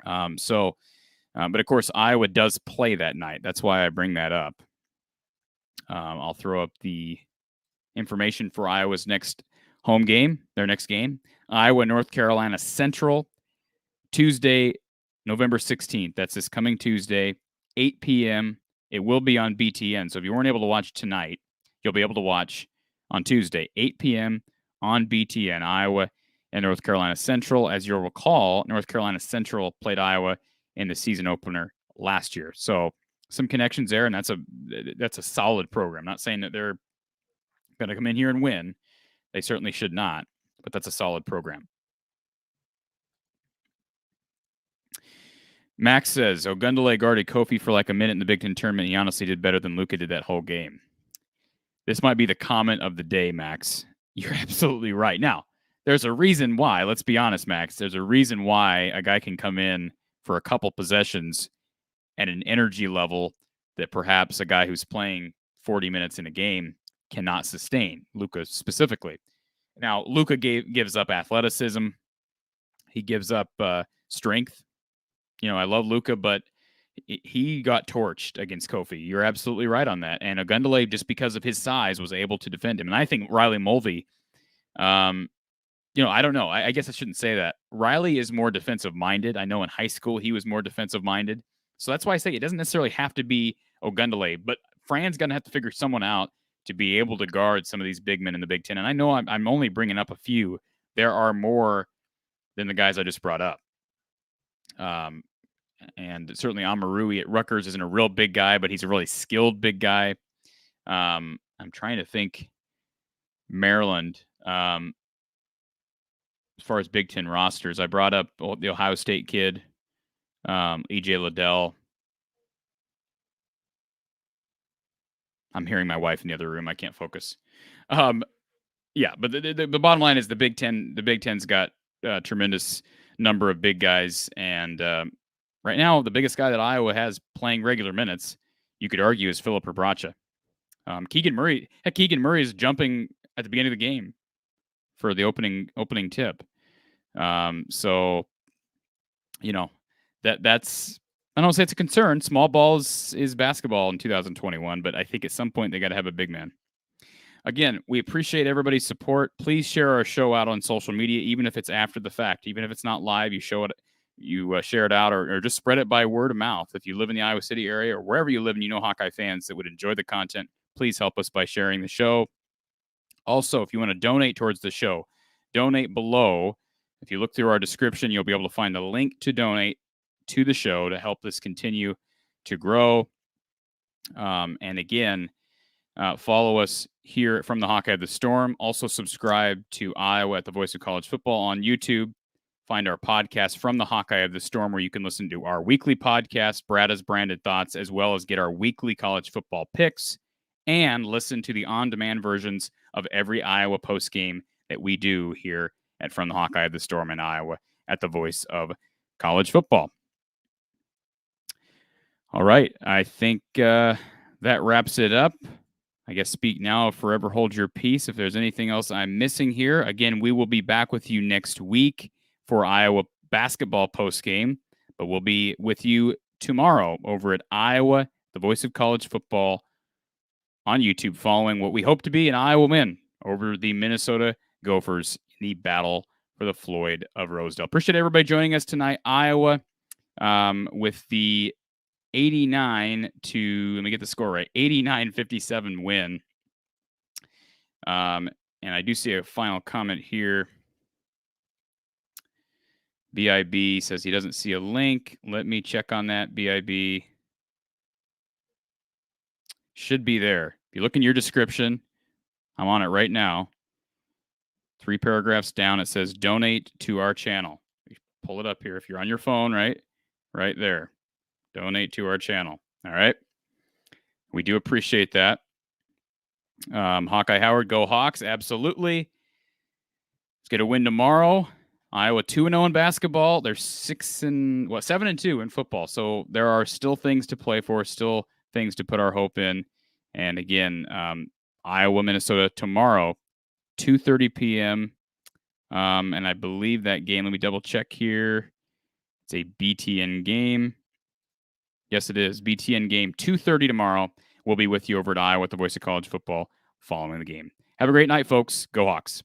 But of course, Iowa does play that night. That's why I bring that up. I'll throw up the information for Iowa's next home game, their next game. Iowa, North Carolina Central, Tuesday, November 16th. That's this coming Tuesday, 8 p.m. It will be on BTN. So if you weren't able to watch tonight, you'll be able to watch on Tuesday, 8 p.m. on BTN, Iowa and North Carolina Central. As you'll recall, North Carolina Central played Iowa in the season opener last year. So some connections there, and that's a solid program. Not saying that they're going to come in here and win. They certainly should not, but that's a solid program. Max says, Ogundele guarded Kofi for like a minute in the Big Ten tournament. He honestly did better than Luka did that whole game. This might be the comment of the day, Max. You're absolutely right. Now, there's a reason why. Let's be honest, Max. There's a reason why a guy can come in for a couple possessions at an energy level that perhaps a guy who's playing 40 minutes in a game cannot sustain, Luka specifically. Now, Luka gives up athleticism. He gives up strength. I love Luka, but he got torched against Kofi. You're absolutely right on that. And Ogundele, just because of his size, was able to defend him. And I think Riley Mulvey, I don't know. I guess I shouldn't say that. Riley is more defensive-minded. I know in high school he was more defensive-minded. So that's why I say it doesn't necessarily have to be Ogundele, but Fran's going to have to figure someone out to be able to guard some of these big men in the Big Ten. And I know I'm only bringing up a few. There are more than the guys I just brought up. And certainly Amarui at Rutgers isn't a real big guy, but he's a really skilled big guy. I'm trying to think Maryland. As far as Big Ten rosters, I brought up the Ohio State kid, E.J. Liddell. I'm hearing my wife in the other room. I can't focus. Yeah, but the bottom line is the Big Ten. The Big Ten's got a tremendous number of big guys, and right now the biggest guy that Iowa has playing regular minutes, you could argue, is Philip Rebracha. Keegan Murray. Heck, Keegan Murray is jumping at the beginning of the game for the opening tip. So, that's, I don't say it's a concern. Small ball is basketball in 2021, but I think at some point they got to have a big man. Again, we appreciate everybody's support. Please share our show out on social media, even if it's after the fact, even if it's not live. You share it out, or just spread it by word of mouth. If you live in the Iowa City area or wherever you live and you know Hawkeye fans that would enjoy the content, please help us by sharing the show. Also, if you want to donate towards the show, donate below. If you look through our description, you'll be able to find a link to donate to the show to help this continue to grow. And again, follow us here from the Hawkeye of the Storm. Also subscribe to Iowa at the Voice of College Football on YouTube. Find our podcast from the Hawkeye of the Storm, where you can listen to our weekly podcast, Bradda's Branded Thoughts, as well as get our weekly college football picks and listen to the on-demand versions of every Iowa postgame that we do here at From the Hawkeye of the Storm in Iowa at the Voice of College Football. All right. I think that wraps it up. I guess speak now or forever hold your peace. If there's anything else I'm missing here, again, we will be back with you next week for Iowa basketball postgame, but we'll be with you tomorrow over at Iowa, the Voice of College Football on YouTube, following what we hope to be an Iowa win over the Minnesota Gophers in the battle for the Floyd of Rosedale. Appreciate everybody joining us tonight. Iowa with the 89 to, let me get the score right, 89-57 win. And I do see a final comment here. BIB says he doesn't see a link. Let me check on that. BIB should be there. If you look in your description, I'm on it right now. 3 paragraphs down, it says donate to our channel. You pull it up here if you're on your phone, right there. Donate to our channel. All right. We do appreciate that. Hawkeye Howard, go Hawks. Absolutely. Let's get a win tomorrow. Iowa 2-0 in basketball. They're 7-2 in football. So there are still things to play for, still things to put our hope in. And again, Iowa, Minnesota tomorrow, 2:30 p.m. And I believe that game, let me double check here. It's a BTN game. Yes, it is. BTN game, 2:30 tomorrow. We'll be with you over at Iowa with the Voice of College Football following the game. Have a great night, folks. Go Hawks.